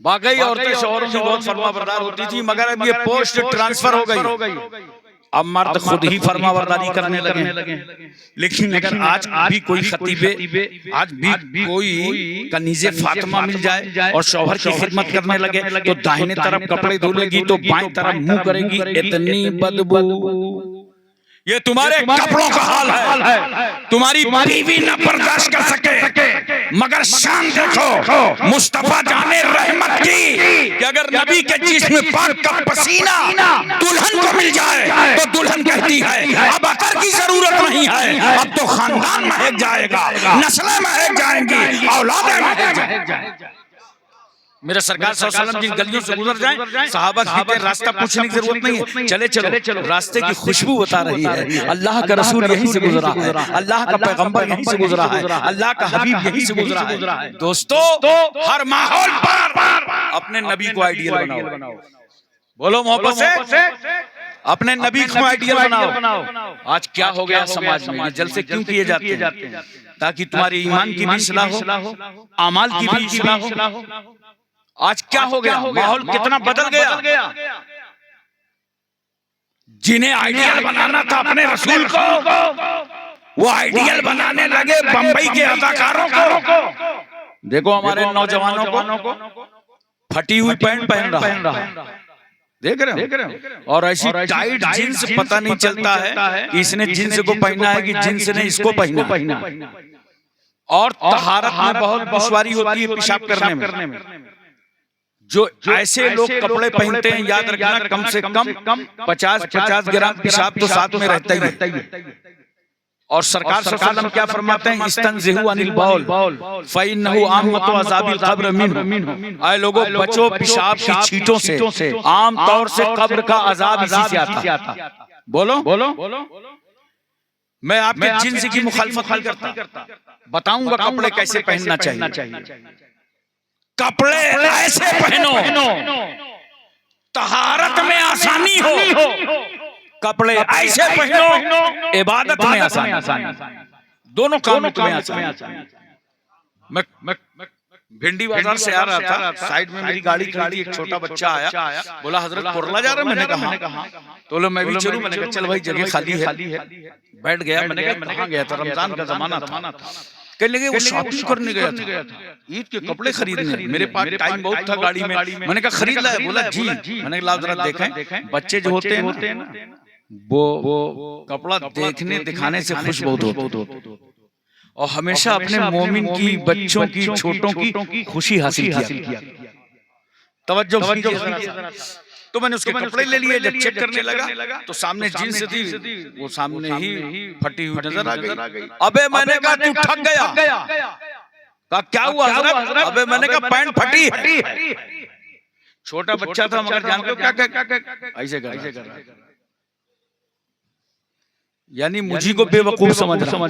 वाकई औरतें शौहरों की बहुत फरमाबरदार होती थी, मगर अब ये पोस्ट ट्रांसफर हो गई। अब मर्द खुद ही फरमाबरदारी करने लगे। लेकिन अगर आज भी कोई खतीबे, आज भी कोई कनीज़े फातिमा मिल जाए और शौहर की खिदमत करने लगे तो दाहिने तरफ कपड़े धुलेगी तो बाएं तरफ मुंह करेगी। इतनी बदबू, ये तुम्हारे कपड़ों का हाल है। तुम्हारी बीवी न बर्दाश्त कर सके, मगर शान देखो मुस्तफा जाने रहमत की कि अगर नबी के जिस्म पाक का पसीना दुल्हन को मिल जाए तो दुल्हन कहती है अब अतर की जरूरत नहीं है, अब तो खानदान महक जाएगा, नस्लें महक जाएंगी, औलादें महक जाएंगी। मेरा सरकार सल्लल्लाहु अलैहि वसल्लम जिन गलियों से गुजर जाएं, सहाबा कहते रास्ता पूछने की जरूरत नहीं है, चले रास्ते की खुशबू बता रही है। अल्लाह का रसूल यहीं से गुजरा है, अल्लाह का पैगंबर यहीं से गुजरा है, अल्लाह का हबीब यहीं से गुजरा है। दोस्तों, हर माहौल पर अपने नबी को आइडियल बनाओ। बोलो मोहब्बत से, अपने नबी को आइडियल बनाओ। आज क्या हो गया समाज में? जलसे क्यों किए जाते हैं? ताकि तुम्हारे ईमान की भी इस्लाह हो, अमाल की भी इस्लाह हो। आज क्या हो गया? माहौल कितना बदल गया। जिन्हें आइडियल बनाना था अपने रसूल को, वो आइडियल बनाने लगे बंबई के अदाकारों को। देखो हमारे नौजवानों को फटी हुई पैंट पहन रहा है, देख रहे हो, और ऐसी टाइट जींस, पता नहीं चलता है कि इसने जींस को पहना है कि जींस ने इसको पहना। और तहारत में बहुत दुश्वारी होती है पेशाब करने में। जो ऐसे लोग कपड़े पहनते हैं, याद रखना कम से कम 50 ग्राम पेशाब तो साथ में रहता ही है। और सरकार सल्लल्लाहु अलैहि वसल्लम क्या फरमाते हैं? इस्तंज़िहु अनिल बौल फ़इन्नहु आम्मतु अज़ाबिल क़ब्र मिन्हु। आए लोगों, बचो पेशाब की छींटों से, आम तौर से कब्र का अजाब इसी से आता। बोलो। मैं आपके जिन्स की मुखालफत नहीं करता, बताऊंगा कपड़े कैसे पहनना चाहिए। कपड़े ऐसे पहनो तहारत में आसानी हो, कपड़े ऐसे पहनो इबादत में आसानी, दोनों कामों में आसानी। मैं भिंडी बाजार से आ रहा था, साइड में मेरी गाड़ी खड़ी थी, एक छोटा बच्चा आया, बोला हजरत कुरला जा रहा है। मैंने कहा तो लो मैं भी चलूं। मैंने कहा चल भाई, जगह खाली है। बैठ गया। मैंने कहा कहाँ गया था? रमजान का जमाना था। कहने लगे वो शॉपिंग करने गया था, ईद के कपड़े खरीदने। मेरे पास टाइम बहुत था गाड़ी में। मैंने कहा खरीद लाया? बोला जी। मैंने कहा जरा देखें। बच्चे जो होते हैं ना, वो कपड़ा देखने दिखाने से खुश बहुत होते, और हमेशा अपने मोमिन की, बच्चों की, छोटों की खुशी हासिल किया। तवज्जो कीजिए। तो मैंने उसके कपड़े ले लिए, जब चेक करने लगा तो सामने जींस थी, वो सामने ही फटी हुई नजर आ गई। अबे मैंने कहा तू ठग गया। कहा क्या हुआ हजरत? अबे मैंने कहा पैंट फटी है। छोटा बच्चा था मगर जानते हो क्या ऐसे कर रहा है, यानी मुझी को बेवकूफ समझ रहा।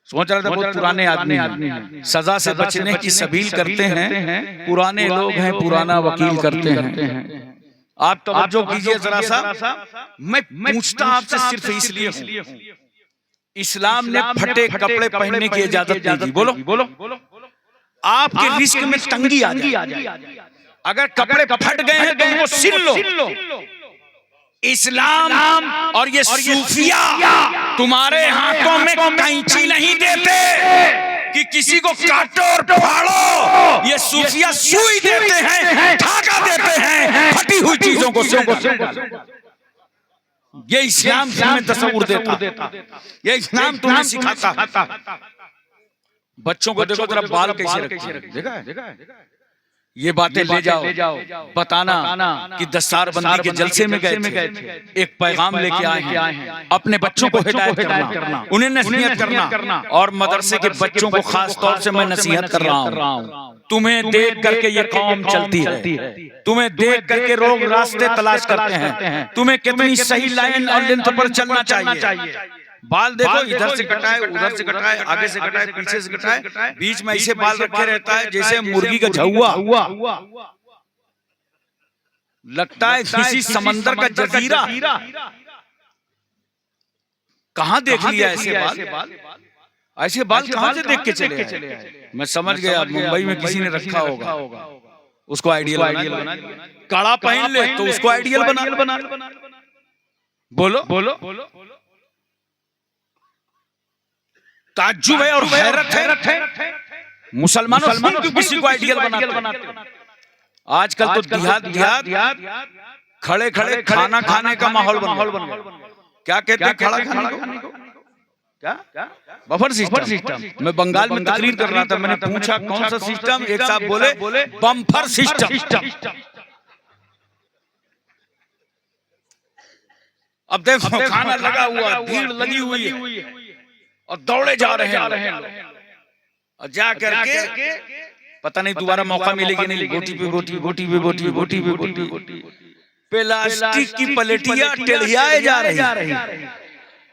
सोच रहा था बहुत पुराने आदमी हैं, सजा से बचने की सबील करते हैं, पुराने लोग हैं, पुराना वकील करते हैं। आप तवज्जो कीजिए जरा सा। मैं पूछता आपसे सिर्फ इसलिए हूं, इस्लाम ने फटे कपड़े पहनने की इजाजत नहीं दी। बोलो आपके रिस्क में तंगी आ जाए, अगर कपड़े फट गए हैं तो उनको सिल लो। इस्लाम और ये सूफिया तुम्हारे हाथों में कैंची नहीं देते कि किसी को काटो और फाड़ो। ये सूफिया सुई देते हैं, धागा देते हैं, फटी हुई चीजों को। ये इस्लाम तुम्हें तस्वुर देता, ये इस्लाम तुम्हें सिखाता। बच्चों को देखो जरा बाल कैसे रखते हैं, देखा है? ये बातें ले जाओ, बताना कि दस्तारबंदी के जलसे में गए थे, एक पैगाम लेके आए हैं, अपने बच्चों को हिदायत करना, उन्हें नसीहत करना। और मदरसे के बच्चों को खास तौर से मैं नसीहत कर रहा हूँ। तुम्हें देख करके ये कौम चलती है, तुम्हें देख करके लोग रास्ते तलाश करते हैं, तुम्हें कितनी सही लाइन और लेंथ पर चलना चाहिए। बाल देखो, इधर से कटाए, उधर से कटाए, आगे से कटाए, पीछे से कटाए, बीच में ऐसे बाल रखे रहता है जैसे मुर्गी का झुआ। लगता है किसी समंदर का जजीरा। कहाँ देख लिया ऐसे बाल? ऐसे बाल कहाँ से देख के चले आए? मैं समझ गया मुंबई में किसी ने रखा होगा, उसको आइडियल बना। कड़ा पहन ले तो उसको आइडियल बना। बोलो ताज्जुब है और हैरत है, मुसलमानों क्यों किसी को आइडियल बनाते? आजकल तो देहात खड़े खाना खाने का माहौल बन गया। क्या कहते हैं खड़ा खाने को? क्या? Buffer system. मैं बंगाल में तकरीर कर रहा था, मैंने पूछा कौन सा सिस्टम? एक साहब बोले बम्फर सिस्टम। अब देखो खाना लगा हुआ, भीड़ लगी हुई है और दौड़े जा रहे हैं और जा करके पता नहीं दोबारा मौका मिलेगी नहीं, गोटी पे प्लास्टिक की पलेटियां टेढ़ियाए जा रही है,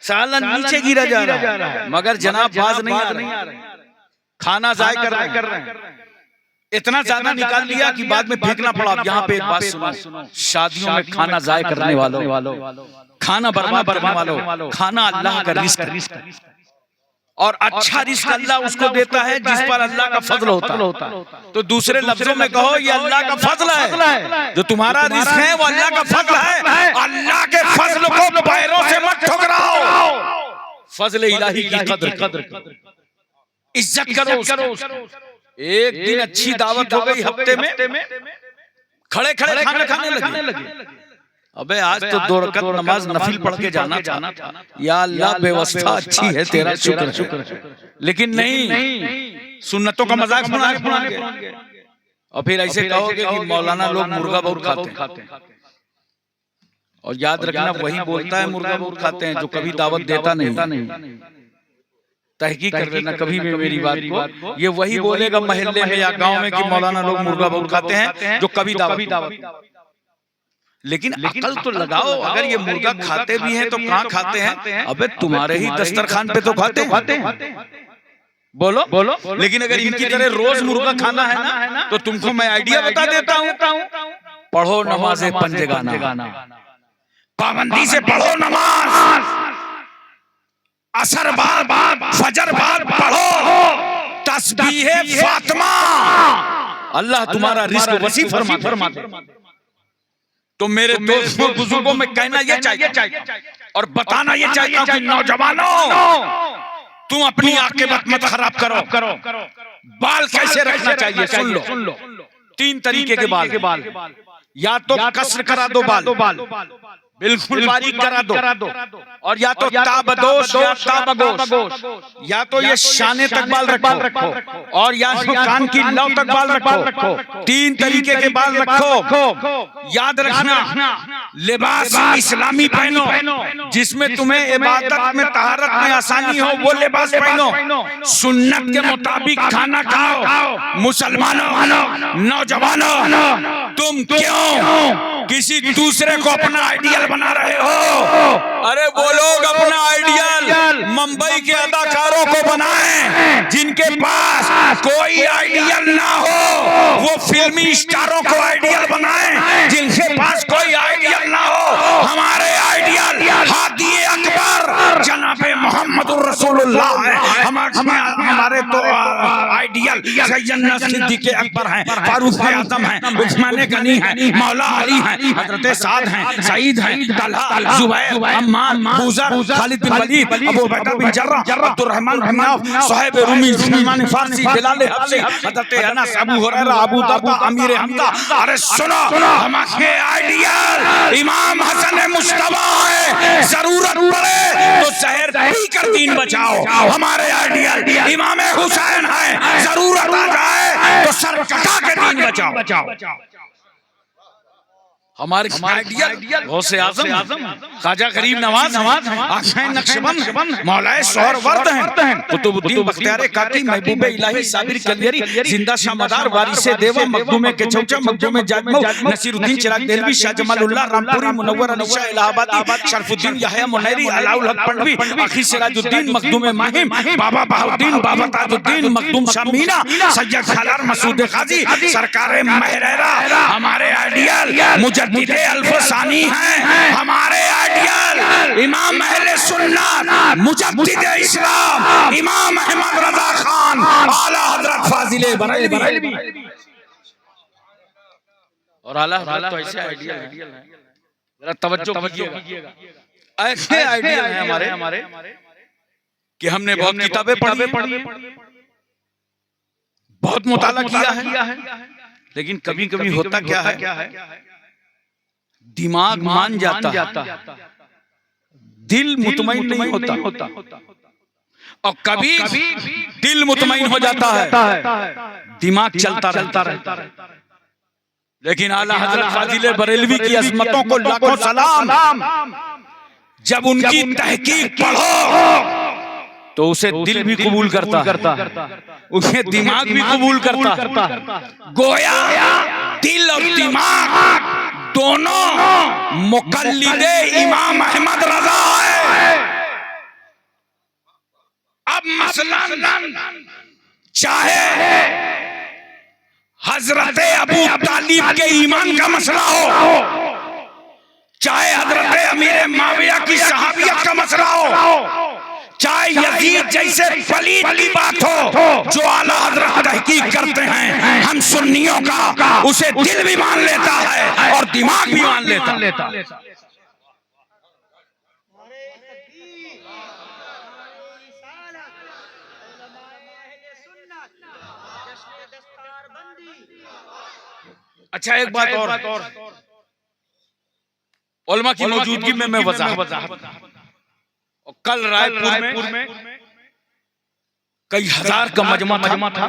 साला नीचे गिरा जा रहा है, मगर जनाब बाज नहीं आ रहे, खाना जाया कर रहे हैं। इतना ज्यादा निकाल लिया कि बाद में फेंकना पड़ा। यहाँ पे एक बात सुनो, शादियों में खाना जाया करने वालों, खाना बर्बाद करने वालों, खाना अल्लाह का रिस्क और अच्छा रिस्क अल्लाह उसको देता है जिस पर अल्लाह का फजल होता है। तो दूसरे लफ्जों में कहो ये अल्लाह का फजल है, जो तुम्हारा रिस्क है वो अल्लाह का फजल है। अल्लाह के फजल को पैरों से मत ठुकराओ, फजल इलाही की कदर इज्जत करो। एक दिन अच्छी दावत हो गई हफ्ते में, खड़े खाना खाने लगे। अबे आज तो 2 रकात नमाज नफिल पढ़ के जाना था। या अल्लाह व्यवस्था अच्छी है, तेरा शुक्र। लेकिन नहीं, सुन्नतों का मजाक बना के और फिर ऐसे कहोगे कि मौलाना लोग मुर्गा बहुत खाते हैं। और याद रखना वही बोलता है मुर्गा बहुत खाते हैं जो कभी दावत देता नहीं। तहकीक कर लेना कभी भी मेरी बात को, ये वही बोलेगा मोहल्ले में या गांव में कि मौलाना लोग मुर्गा बहुत खाते हैं जो कभी दावत। लेकिन अकल तो लगाओ, अगर ये मुर्गा खाते भी हैं तो कहाँ खाते हैं? अबे तुम्हारे ही दस्तरखान पे तो खाते हैं। बोलो। लेकिन अगर इनकी तरह रोज मुर्गा खाना है ना तो तुमको मैं आइडिया बता देता हूँ। पढ़ो नमाज़े पंजगाना, पाबंदी से पढ़ो नमाज, असर बाद फजर बाद पढ़ो तस्बीह फातिमा। अल्लाह तुम्हारा रिस्क वसी फरमा दे। तो मेरे दोस्तों बुजुर्गों में कहना ये चाहिए और बताना ये चाहिए कि नौजवानों तुम अपनी आकीबत मत खराब करो। बाल कैसे रखना चाहिए सुन लो। 3 तरीके के बाल, या तो कसर करा दो बाल, बिल्कुल बारीक करा दो और या तो ताबदोश या ताबगोश, या तो ये शाने तक बाल रखो और या तो कान की लौ तक बाल रखो, 3 तरीके के बाल रखो। याद रखना, लिबास इस्लामी पहनो जिसमें तुम्हें इबादत में तहारत में आसानी हो, वो लिबास पहनो। सुन्नत के मुताबिक खाना खाओ। मुसलमानों, नौजवानों, तुम क्यों किसी दूसरे को अपना आइडियल बना रहे हो? अरे वो लोग अपना आइडियल मुंबई के अदाकारों को बनाएं जिनके पास कोई आइडियल ना हो, वो फिल्मी स्टारों को आइडियल बनाएं जिनके पास कोई आइडियल ना हो। हमारे आइडियल हादी अकबर जनाबे मोहम्मदुर रसूलुल्लाह है। हमारे तो आइडियल सैयदना सिद्दीक़ अकबर हैं, फारूक आज़म हैं, उस्मान गनी हैं, मौला अली हैं, हजरत साद हैं, सईद हैं, Talha, Zubair, Ammar, Buzar, Khalid bin Walid, Abu Bakr bin Jarrah, Abdurrahman bin Auf, Suhaib Rumi, Salman Farsi, Bilal Habshi, हजरत अनस, अबू हुरैरा, अबू दरदा, अमीर हमजा। अरे सुनो, हमारे आइडियल इमाम हसन मुस्तफा है। जरूरत पड़े तो जहर पीकर दीन बचाओ। हमारे आइडियल इमाम हुसैन है। जरूरत आ जाए तो सर कटा के दीन बचाओ। हमारे आइडियल गौसे आज़म, ख्वाजा गरीब नवाज, आशाए नक्शबंद, मौलाए सोहरवर्द हैं, कुतुबुद्दीन बख्तियार काकी, महबूबे इलाही, साबिर कलियरी, जिंदा शाह मदार, वारिसे देवा, मखदूमे के चौचा, मखदूमे जाजमऊ, नसीरुद्दीन चिराग देलवी, शाह जमालुल्लाह रामपुरी, मुनव्वर अली शाह इलाहाबादी, शरफुद्दीन याहया मुनैरी, अलाउल हक पंडवी, आखी सिराजुद्दीन, मखदूमे माहिम, बाबा बहाउद्दीन, बाबा ताजुद्दीन, मखदूम शाह मीना, सैयद सालार मसूद काजी, सरकारे महरेरा। हमारे आइडियल मुजद्दिद अल्फसानी हैं। हमारे आइडियल इमाम अहले सुन्नत, मुजद्दिद इस्लाम, इमाम अहमद रजा खान, आला हजरत फाजिले बरेलवी। और आला हजरत तो ऐसे आइडियल हैं, जरा तवज्जो कीजिएगा। ऐसे आइडियल हैं हमारे कि हमने बहुत किताबें पढ़ी, बहुत मुताला किया है, लेकिन कभी कभी होता क्या है, दिमाग मान जाता है, दिल मुतमईन नहीं होता, और कभी दिल मुतमईन हो जाता है, दिमाग चलता रहता है। लेकिन आला हजरत फाजिले बरेलवी की अज़मतों को लाखों सलाम। जब उनकी तहकीक पढ़ो तो उसे दिल भी कबूल करता है, उसे दिमाग भी कबूल करता। गोया दिल और दिमाग दोनों मुकल्लिदे इमाम अहमद रजा है। अब मसलन चाहे हजरत अबू तालिब के ईमान का मसला हो, चाहे हजरत अमीर माविया की सहाबियत का मसला हो, चाहे यजीद जैसे पलीद की बात हो जो आला हजरत तहकीक करते हैं, हम सुन्नियों का उसे दिल भी मान लेता है और दिमाग भी मान लेता। अच्छा, एक बात और, उलमा की मौजूदगी में मैं वजाहत, कल रायपुर में कई हजार का मजमा था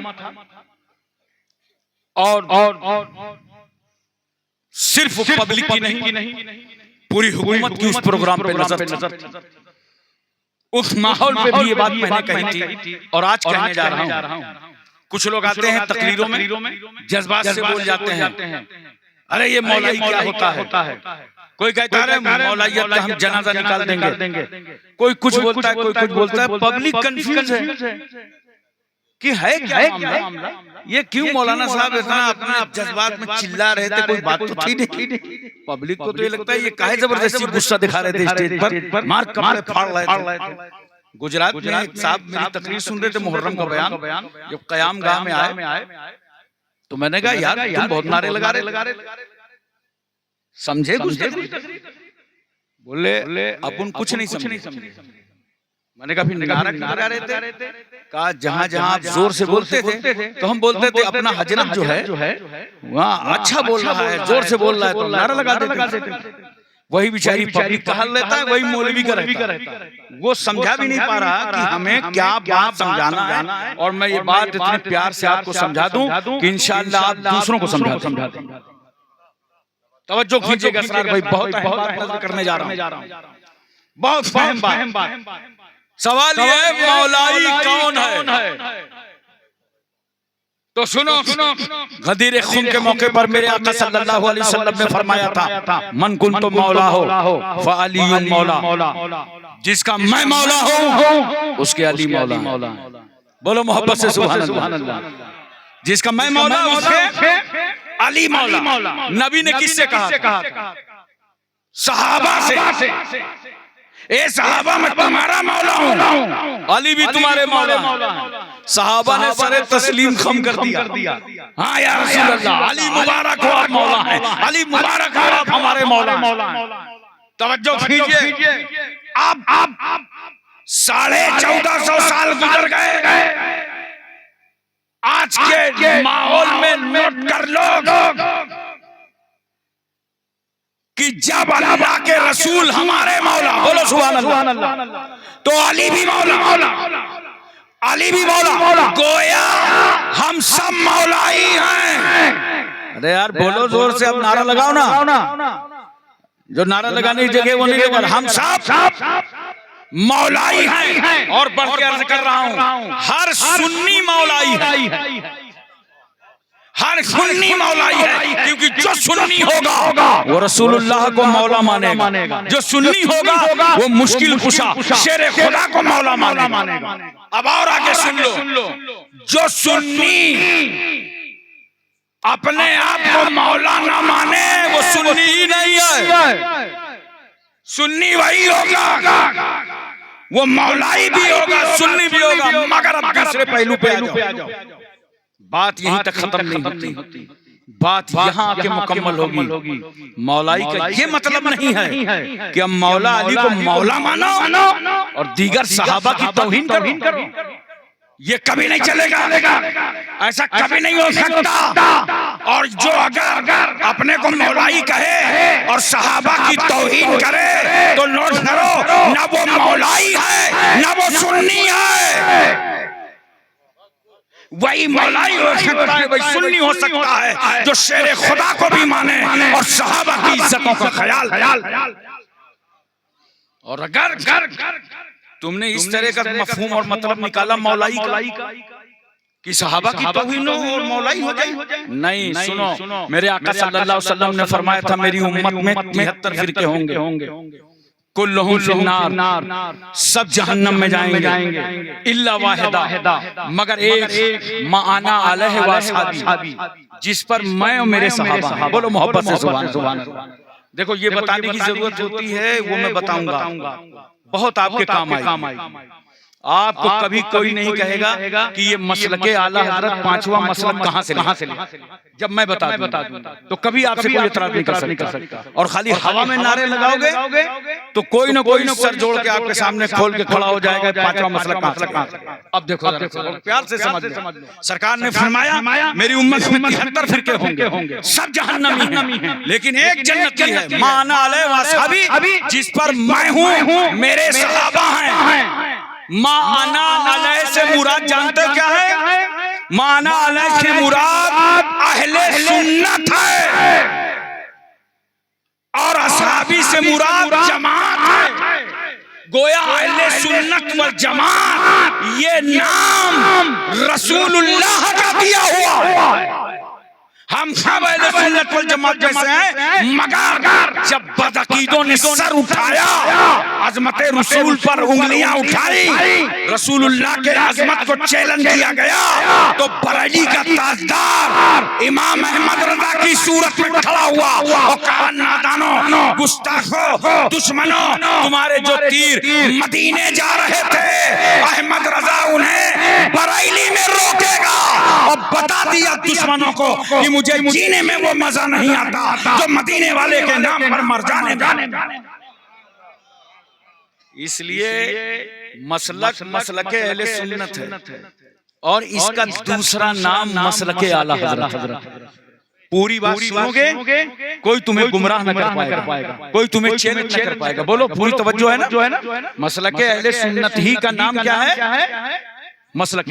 और सिर्फ पब्लिक की नहीं, पूरी हुकूमत की उस प्रोग्राम पे नजर। उस माहौल पे भी ये बात मैंने कही थी और आज कहने जा रहा हूँ। कुछ लोग आते हैं तकरीरों में जज्बात से बोल जाते हैं, अरे ये मौलाई क्या होता है। कोई कहता है मौलाइयत का हम जनाजा निकाल देंगे, कोई कुछ बोलता है, कोई कुछ बोलता है। पब्लिक कंफ्यूज है कि है क्या मामला, ये क्यों मौलाना साहब इतना अपने जज्बात में चिल्ला रहे थे, कोई बात तो थी नहीं। पब्लिक को तो ये लगता है ये काहे जबरदस्ती गुस्सा दिखा रहे थे स्टेज पर, मार कपड़े फाड़ रहे थे। गुजरात में एक साहब मेरी तकरीर सुन रहे थे मुहर्रम का बयान, जब कयाम गाह में आए तो मैंने कहा यार तुम बहुत नारे लगा रहे, समझे बोले अपन कुछ नहीं समझे। मैंने कहा फिर नारा लगा रहे थे, कहा जहाँ जहाँ आप जोर से बोलते थे तो हम बोलते थे अपना हजरत जो है वहाँ अच्छा बोल रहा है, जोर से बोल रहा है तो नारा लगा देते। वही बेचारी पब्लिक का हल लेता है, वही मौलवी का रहता है। वो समझा भी नहीं पा रहा कि हमें क्या बात समझाना है। और मैं ये बात इतने प्यार से आपको समझा दूं कि इंशाअल्लाह आप दूसरों को समझा दें। तवज्जो कीजिएगा सरार भाई, बहुत अहम बात नज़र करने जा रहा हूं, बहुत अहम बात। सवाल ये है मौलाई कौन है? तो सुनो, गदीर खून के मौके पर मेरे आका सल्लल्लाहु अलैहि वसल्लम ने फरमाया था, मन कुंतु मौला हो फअलियुन मौला, जिसका मैं मौला हूं उसके अली मौला। बोलो मोहब्बत से सुभान अल्लाह। जिसका मैं मौला हूं उसके अली मौला। नबी ने किससे कहा? सहाबा से। ए सहाबा मैं तुम्हारा मौला हूं, अली भी तुम्हारे मौला है। सहाबा ने सरे तस्लीम खम कर दिया। हाँ या रसूल अल्लाह, अली मुबारक हो आप मौला हैं, अली मुबारक हो आप हमारे मौला। तवज्जो कीजिए, अब 1450 साल गुजर गए। आज के माहौल में नोट कर लो कि जब अल्लाह के रसूल हमारे मौला, बोलो सुभान अल्लाह, तो अली भी मौला, अली भी मौला, गोया हम सब मौला ही हैं। अरे यार बोलो जोर से, अब नारा लगाओ ना, जो नारा लगाने की जगह वो नहीं लगा। हम सब मौला ही हैं। और बढ़ के अर्ज कर रहा हूं, हर सुन्नी मौलाई है, हर सुन्नी मौलाई है, क्योंकि जो सुन्नी होगा वो रसूलुल्लाह को मौला मानेगा, जो सुन्नी होगा वो मुश्किल कुशा शेर खुदा को मौला मानेगा। अब और आगे सुन लो, जो सुन्नी अपने आप को मौला ना माने वो सुन्नी ही नहीं है। सुन्नी वही होगा, वो मौलाई भी होगा, सुन्नी भी होगा। मगर अब दूसरे पहलू पे आ जाओ। बात यहीं तक खत्म नहीं होती, बात यहाँ आके मुकम्मल होगी। मौलाई का ये मतलब नहीं है कि हम मौला अली को मौला मानो और दीगर सहाबा की तौहीन करो। ये कभी नहीं चलेगा, ऐसा कभी नहीं हो सकता। और जो अगर अपने को मौलाई कहे और सहाबा की तौहीन करे तो नोट करो, ना वो मौलाई है ना वो सुन्नी है। वही मौलाई हो सकता है, वही सुन्नी हो सकता है जो शेर खुदा को भी माने और सहाबा की इज्जतों का ख्याल। और अगर तुमने इस तरह का मफहूम और मतलब निकाला मौलाई का कि सहाबा की तौहीन और मौलाई हो जाए, नहीं। सुनो, मेरे आका सल्लल्लाहु अलैहि वसल्लम ने फरमाया था, मेरी उम्मत में 73 फिरके होंगे, कुल्लुहुम फिन्नार, सब जहन्नम में जाएंगे, इल्ला वाहिदा, मगर एक माना अलैहि वसहबी, जिस पर मैं और मेरे सहाबा। बोलो मोहब्बत से सुभान अल्लाह। देखो ये बताने की जरूरत होती है, वो मैं बताऊंगा, बहुत आपके काम आई। आपको कभी कोई नहीं कहेगा कि ये मसलके आला हजरत पांचवा मसलक कहां से जब मैं बता दूं तो कभी आपसे कोई इतराज नहीं कर सकता। और खाली हवा में नारे लगाओगे तो कोई ना कोई सर जोड़ के आपके सामने खोल के खड़ा हो जाएगा, पांचवा मसलक कहां से। अब देखो प्यार से समझ लो, सरकार ने फरमाया मेरी उम्मत में 73 फिरके होंगे, सब जहन्नमी हैं, लेकिन एक जन्नती है, माना अलैहि वसहबी, जिस पर मैं हूं, मेरे सहाबा हैं। माना अलैहि से मुराद जानते हो क्या है? माना अलैहि से मुराद अहले सुन्नत है और असहाबी से मुराद जमात है। गोया अहले सुन्नत वल जमात ये नाम रसूलुल्लाह का दिया हुआ है। हम सब अहले सुन्नत वल जमात जैसे हैं, मगर जब बदअकीदों ने सर उठाया, अजमते रसूल पर उंगलियां उठाई, रसूलुल्लाह के अजमत को चैलेंज किया गया, तो बरेली का ताजदार इमाम अहमद रजा की सूरत में खड़ा हुआ और कहा, नादानो, गुस्ताखो, दुश्मनों, तुम्हारे जो तीर मदीने जा रहे थे, अहमद रजा उन्हें बरेली में रोकेगा। और बता दिया दुश्मनों को कि मुझे जीने में वो मजा नहीं आता जो मदीने वाले के नाम पर मर जाने। इसलिए मसलके अहले सुन्नत है और इसका दूसरा नाम मसलके आला हजरत। पूरी बात सुनोगे, कोई तुम्हें गुमराह न कर पाएगा, कोई तुम्हें चैलेंज न कर पाएगा। बोलो, पूरी तवज्जो है ना? मसलक अहले सुन्नत ही का नाम क्या है? मसलक।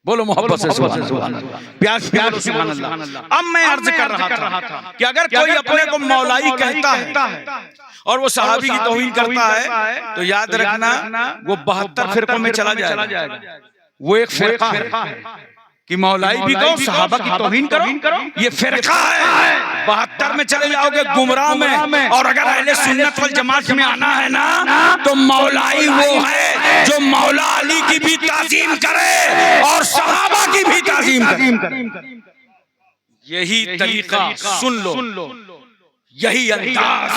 बोलो मोहब्बत से सुभान अल्लाह, प्यार से सुभान अल्लाह। अब मैं अर्ज कर रहा था कि अगर कोई अपने को मौलाई कहता है और वो सहाबी की तौहीन करता है तो याद रखना वो 72 फिरकों में चला जाएगा। वो एक फिरका है कि मौलाई भी कहो, सहाबा की तौहीन करो, ये फिरका है। 72 में चले जाओगे गुमराह में। और अगर अहले सुन्नत वल जमात में आना है ना तो मौलाई वो है जो मौला अली की भी ताज़ीम करे और सहाबा की भी ताज़ीम करे। यही तरीका सुन लो, यही अंदाज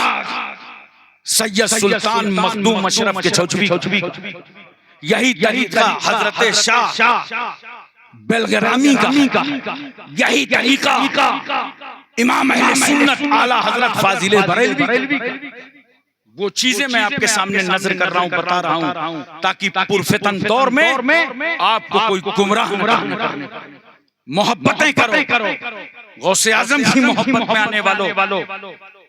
सैयद सुल्तान मखदूम अशरफ के चौचबी, यही तरीका हजरत शाह बेलगरामी का, यही तरीका इमाम अहले सुन्नत आला हजरत फाजिले बरेलवी। वो चीजें मैं आपके सामने नजर कर रहा हूँ, बता रहा हूँ, ताकि पुरफितन दौर में आपको कोई गुमराह न करे। मोहब्बतें करो, गौसे आजम की मोहब्बत में आने वालों,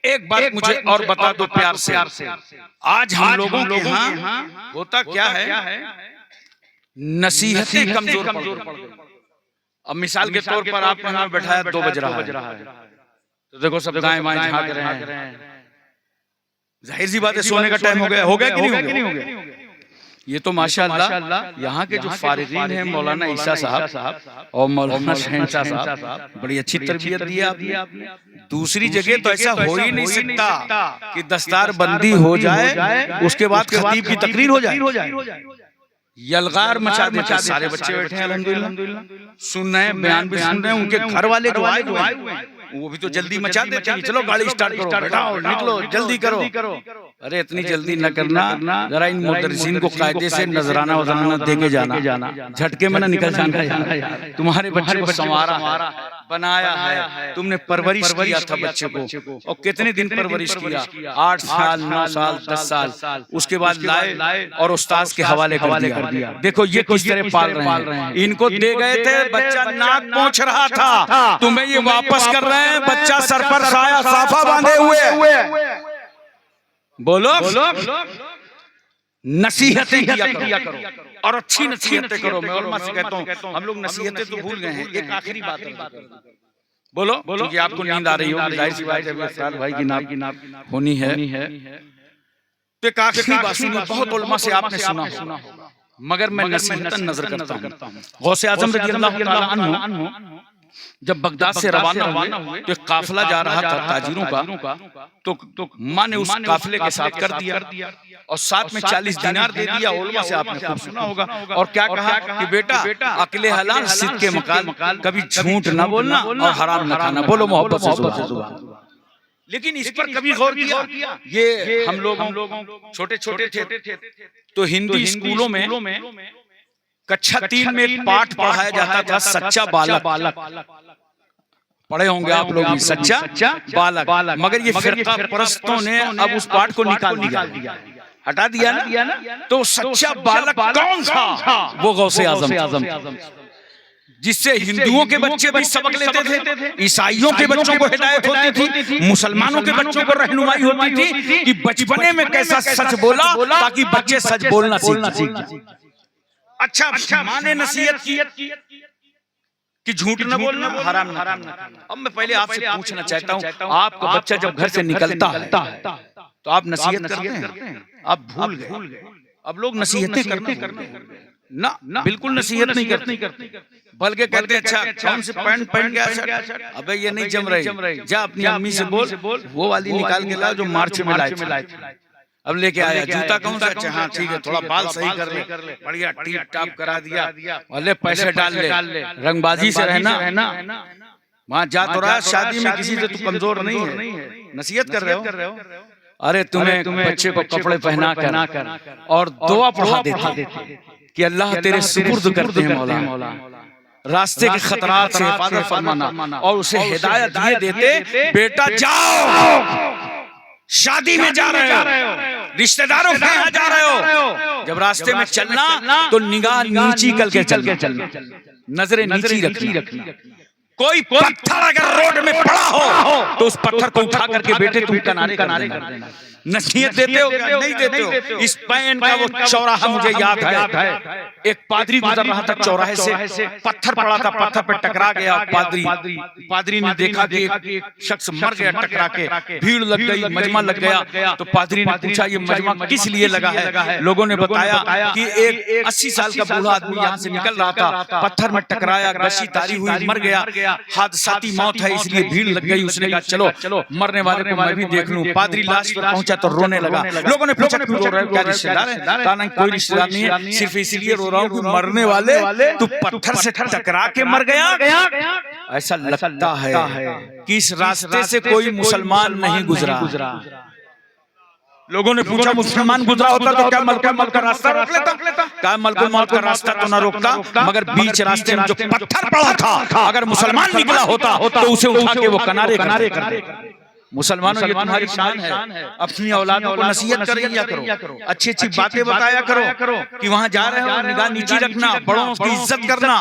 एक बात मुझे और बता दो प्यार से। आज हम लोगों के यहाँ होता क्या है, नसीहतें कमजोर पड़ गई। अब मिसाल के तौर पर आपको यहाँ बैठाया 2 बज रहा है तो देखो सब दाएं बाएं झांक रहे हैं। जाहिर सी बात है सोने का टाइम हो गया कि नहीं हो गया? ये तो माशाअल्लाह यहाँ के जो फारिगीन हैं मौलाना ईसा साहब और मौलाना शहंशाह साहब, बड़ी अच्छी तरबियत दी आपने। दूसरी जगह तो ऐसा हो ही नहीं सकता कि दस्तार बंदी हो जाए उसके बाद खतीब की तकरीर हो जाए। यलगार मचा देते, सारे बच्चे बैठे हैं अल्हम्दुलिल्लाह, सुन रहे हैं, बयान भी सुन रहे हैं। उनके घर वाले जो आए हुए वो भी तो जल्दी मचा देते हैं, चलो गाड़ी स्टार्ट करो, बैठाओ, निकलो, जल्दी करो। अरे इतनी जल्दी न करना, जरा इन मुदर्रिसीन को कायदे से नजराना वजराना दे के जाना, झटके में ना निकल जाना। तुम्हारे बच्चे को संवारा है, बनाया है, तुमने परवरिश किया था बच्चे को, और कितने दिन परवरिश किया? 8 साल, 9 साल, 10 साल। उसके बाद लाए और उस्ताद के हवाले कर दिया। देखो ये किस तरह पाल रहे हैं। इनको दे गए थे, बच्चा नाक पोंछ रहा था, तुम्हें ये वापस कर रहे हैं, बच्चा सर पर साया साफा बांधे हुए। बोलो, नसीहतें किया करो और अच्छी नसीहतें करो। मैं उलमा से कहता हूँ हम लोग नसीहतें तो भूल गए हैं। एक आखिरी बात बोलो, क्योंकि आपको नींद आ रही होगी, जाहिर सी बात है अफसार भाई की नाम होनी है। तो एक आखिरी बात सुनो, बहुत उलमा से आपने सुना, मगर मैं नसीहतन नजर करता हूँ। गौसे आजम रज़ियल्लाहु तआला अन्हु जब बगदाद से रवाना हुए तो एक काफिला जा रहा था ताजिरों का, तो माँ ने उस काफिले के साथ कर दिया और साथ में 40 दिनार दे दिया। उलमा से आपने खूब सुना होगा। और क्या कहा कि बेटा अकले हलाल सिद्क के मकाल, कभी झूठ ना बोलना और हराम ना खाना। बोलो मोहब्बत से सुभान। लेकिन इस पर कभी गौर किया? ये हम लोग छोटे थे तो हिंदी स्कूलों में कक्षा 3 में एक पाठ पढ़ाया जाता था, सच्चा बालक। पढ़े होंगे आप लोग, सच्चा बालक। मगर ये फिरका परस्तों ने अब उस पाठ को निकाल दिया, हटा दिया ना। तो सच्चा बालक कौन था? वो गौसे आजम, जिससे हिंदुओं के बच्चे भी सबक लेते थे, ईसाइयों के बच्चों को हिदायत होती थी, मुसलमानों के बच्चों को रहनुमाई होती थी कि बचपने में कैसा सच बोला ताकि बच्चे सच बोलना सीख जाएं। अच्छा, माँ ने नसीहत की कि झूठ न बोलना, हराम न खाना। अब मैं पहले आपसे पूछना चाहता हूँ, आपका बच्चा जब घर से निकलता है तो आप नसीहत करते हैं? आप भूल गए। अब लोग नसीहतें करते ना, बिल्कुल नसीहत नहीं करते, बल्कि कहते हैं अच्छा कौन से पैंट पहन गया शर्ट, अबे ये नहीं जम रही, जा अपनी अम्मी से बोल वो वाली निकाल के ला जो मार्च में लाए। अब लेके आया जूता कौन सा? अच्छा हाँ ठीक है, थोड़ा बाल सही कर ले, बढ़िया टीप टाप करा दिया, वाले पैसे डाल ले, रंगबाजी से रहना। वहाँ जा तो रहा शादी में किसी से तू कमजोर नहीं है, नसीहत कर रहे हो। अरे तुम्हें बच्चे को कपड़े पहना कर और दुआ पढ़ा देते कि अल्लाह तेरे सुपुर्द करते हैं मौला, रास्ते के खतरात से हिफाजत फरमाना, और उसे हिदायत ये देते बेटा जाओ शादी में जा रहे हो, रिश्तेदारों के यहाँ जा रहे हो, जब रास्ते में चलना तो निगाह नीची करके चलना, नजरें नीची रखनी, कोई पत्थर अगर रोड में पड़ा हो तो उस पत्थर को उठा करके बेटे तुम किनारे कर देना। नसीहत देते हो क्या? नहीं देते हो। इस पैन का वो चौराहा मुझे याद है, एक पादरी गुजर रहा था चौराहे से, पत्थर पड़ा था, पत्थर पे टकरा गया। पादरी ने देखा कि एक शख्स मर गया टकरा के, भीड़ लग गई, मजमा लग गया। तो पादरी ने पूछा ये मजमा किस लिए लगा है? लोगों ने बताया कि एक 80 साल का बूढ़ा आदमी यहाँ से निकल रहा था, पत्थर में टकराया, गशी तारी हुई, मर गया, हादसाती मौत है इसलिए भीड़ लग गई। उसने कहा चलो मरने वाले को मैं भी देख लूं। पादरी लाश पर पहुंचा तो रोने लगा। लोगों ने पूछा क्यों रो रहे हो, क्या रिश्तेदार है? कहा नहीं कोई रिश्तेदार नहीं है, सिर्फ इसलिए रो रहा हूँ कि मरने वाले तू पत्थर से टकरा के मर गया। ऐसा लगता है कि इस रास्ते से कोई मुसलमान नहीं गुजरा। लोगों ने पूछा मुसलमान गुजरा होता तो क्या मलकुल का रास्ता रोक लेता? क्या मलकुल मौत का रास्ता तो ना रोकता, मगर बीच रास्ते में जो पत्थर पड़ा था अगर मुसलमान निकला होता तो उसे उठा के वो किनारे कर देता। मुसलमानों ये तुम्हारी शान है, अपनी औलादों को नसीहत करिया करो, अच्छी अच्छी बातें बताया करो कि वहाँ जा रहे हो निगाह नीची रखना, बड़ों की इज्जत करना,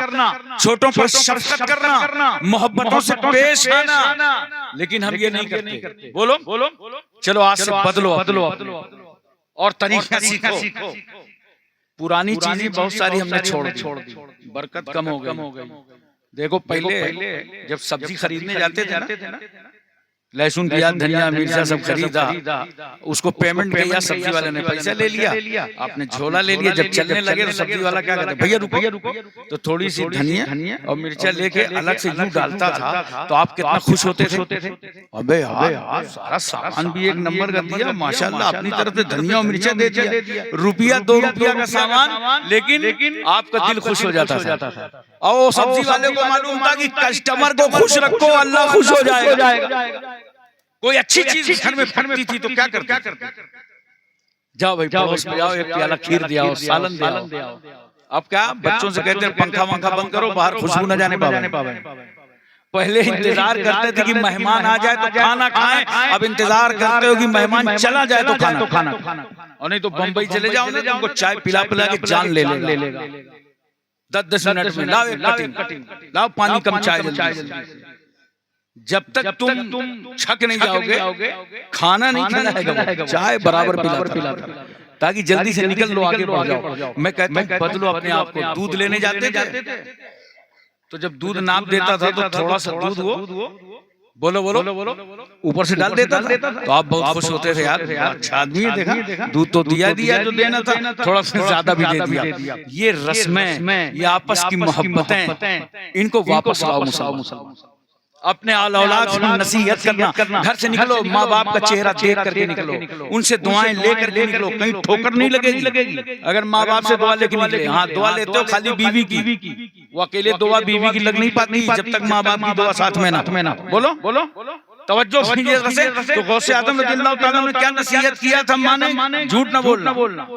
छोटों पर शफकत करना, मोहब्बतों से पेश आना। लेकिन हम ये नहीं करते। बोलो चलो आज से बदलो और तरीका सीखो। पुरानी चीजें बहुत सारी हमने छोड़ दी, बरकत कम हो गई। देखो पहले जब सब्जी खरीदने जाते थे ना, लहसुन प्याज धनिया मिर्चा सब खरीदा, उसको पेमेंट किया, सब्जी वाले ने पैसा ले लिया, आपने झोला ले लिया। जब चलने लगे तो सब्जी वाला क्या कहता, भैया रुको, तो थोड़ी सी धनिया और मिर्चा लेके अलग से यूं डालता था तो आप कितना खुश होते थे। अबे यार सारा सामान भी एक नंबर कर दिया, माशाल्लाह अपनी तरफ से धनिया और मिर्चा दे दिया, रुपया 2 रुपया का सामान, लेकिन आपका दिल खुश हो जाता था। और सब्जी वाले को मालूम था कि कस्टमर को खुश रखो अल्लाह खुश हो जाएगा। कोई अच्छी चीज घर में फटती थी तो क्या करते? जाओ भाई पड़ोस में जाओ, एक प्याला खीर दिया हो, सालन दिया हो। अब क्या बच्चों से कहते हैं पंखा वंखा बंद करो, बाहर खुशबू न जाने पावे। पहले इंतजार करते थे कि मेहमान आ जाए तो खाना खाएं, अब इंतजार करते हो कि मेहमान चला जाए तो खाना। और नहीं तो बम्बई चले जाओ ना, तुमको चाय पिला के जान ले लेगा। 10 मिनट में लाओ एक कटिंग, लाओ पानी कम चाय जल्दी। जब तक तुम छक नहीं जाओगे खाना नहीं खाना है, चाय बराबर पिला ताकि जल्दी से निकल लो, आगे बढ़ जाओ। मैं कहता हूँ बदलो अपने आप को। दूध लेने जाते थे तो जब दूध नाप देता था तो थोड़ा सा दूध वो बोलो ऊपर से डाल देता था तो आप बहुत खुश होते थे, यार अच्छा आदमी है, देखा दूध तो दिया जो देना था, थोड़ा सा ज्यादा भी दे दिया। ये रस्में, ये आपस की मोहब्बतें, इनको वापस लाओ मुसलमान। अपने औलाद से नसीहत करना, घर से निकलो माँ बाप का चेहरा देख करके निकलो, उनसे दुआएं लेकर के निकलो, कहीं ठोकर नहीं लगेगी। अगर माँ बाप से दुआ लेके निकले, हाँ दुआ लेते हो खाली बीवी की, वो अकेले दुआ बीवी की लग नहीं पाती जब तक माँ बाप की दुआ साथ में ना। बोलो तवज्जो तो गौसे आजम रज़ियल्लाहु ताला ने क्या नसीहत किया था, माने झूठ न बोलना,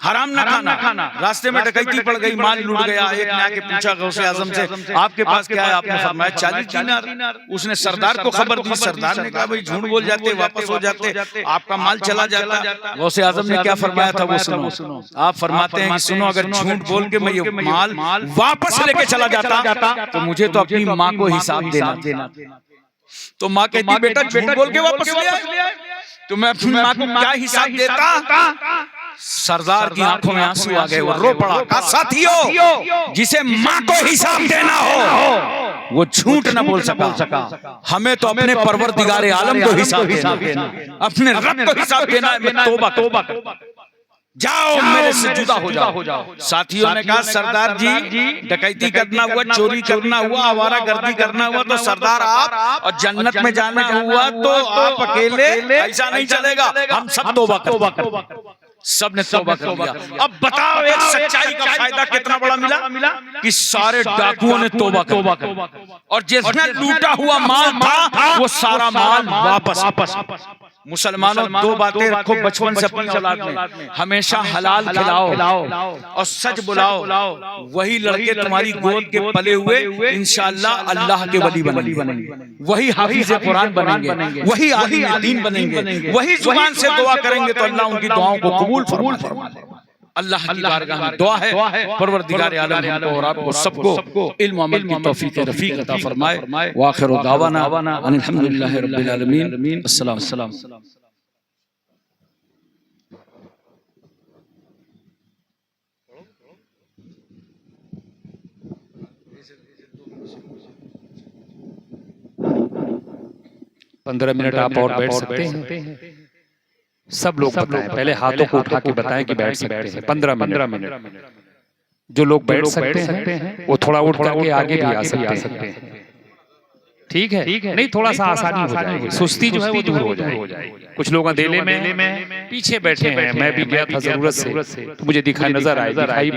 हराम न खाना। रास्ते में डकैती पड़ गई, माल लूट गया। एक ने आके पूछा गौसे आजम से आपके पास क्या है? आपने फरमाया 40 दीनार। उसने सरदार को खबर दी, सरदार ने कहा भाई झूठ बोल जाते, वापस हो जाते, आपका माल चला जाता। गौसे आजम ने क्या फरमाया था वो सुनो। आप फरमाते हैं कि सुनो, अगर झूठ बोल के मैं ये माल वापस लेके चला जाता तो मुझे तो अपनी माँ को हिसाब देना। तो माँ कहती बेटा झूठ बोल के वापस ले आए तो मैं अपनी माँ को क्या हिसाब देता? सरदार की आंखों में आंसू आ गए, वो रो पड़ा। कहा साथियों, जिसे माँ को हिसाब देना हो वो झूठ न बोल सका। हमें तो अपने परवरदिगारे आलम को हिसाब देना, अपने रब को हिसाब देना है। मैं तौबा जाओ मेरे से जुदा हो जाओ। साथियों ने कहा सरदार जी डकैती करना हुआ, चोरी करना हुआ, आवारागर्दी करना हुआ तो सरदार आप, और जन्नत में जाना हुआ तो आप अकेले, ऐसा नहीं चलेगा, हम सब तौबा कर। सबने तौबा कर लिया। अब बताओ एक सच्चाई का फायदा कितना बड़ा मिला कि सारे डाकुओं ने तौबा कर, और जिसने लूटा हुआ माल था वो सारा माल वापस। मुसलमानों 2 बातें रखो बचपन से अपनी औलाद में, हमेशा हलाल खिलाओ और सच बुलाओ। वही लड़के तुम्हारी गोद के पले हुए इंशाअल्लाह अल्लाह के वली बनेंगे, वही हाफिज कुरान बनेंगे, वही आलिम दीन बनेंगे, वही जुबान से दुआ करेंगे तो अल्लाह उनकी दुआओं को कबूल फरमाए। अल्लाह की बारगाह में दुआ है परवरदिगार आलम हमको और आपको सबको इल्म अमल की तौफीक रफीक अता फरमाए। व आखिरु दावाना अनिल हम्दुलिल्लाहि रब्बिल आलमीन। अस्सलाम। पंद्रह मिनट आप और बैठ सकते हैं। सब लोग बताएं, पहले हाथों को उठा के बताएं कि बैठ सकते हैं। 15 मिनट। जो लोग बैठ सकते हैं वो थोड़ा उठ करके आगे भी आ सकते हैं। ठीक है, नहीं थोड़ा सा आसानी हो जाएगी, सुस्ती जो है वो दूर हो जाएगी। कुछ लोग अंधेले में पीछे बैठे हैं, मैं भी गया था जरूरत से, तो मुझे दिखाई नजर आएगी।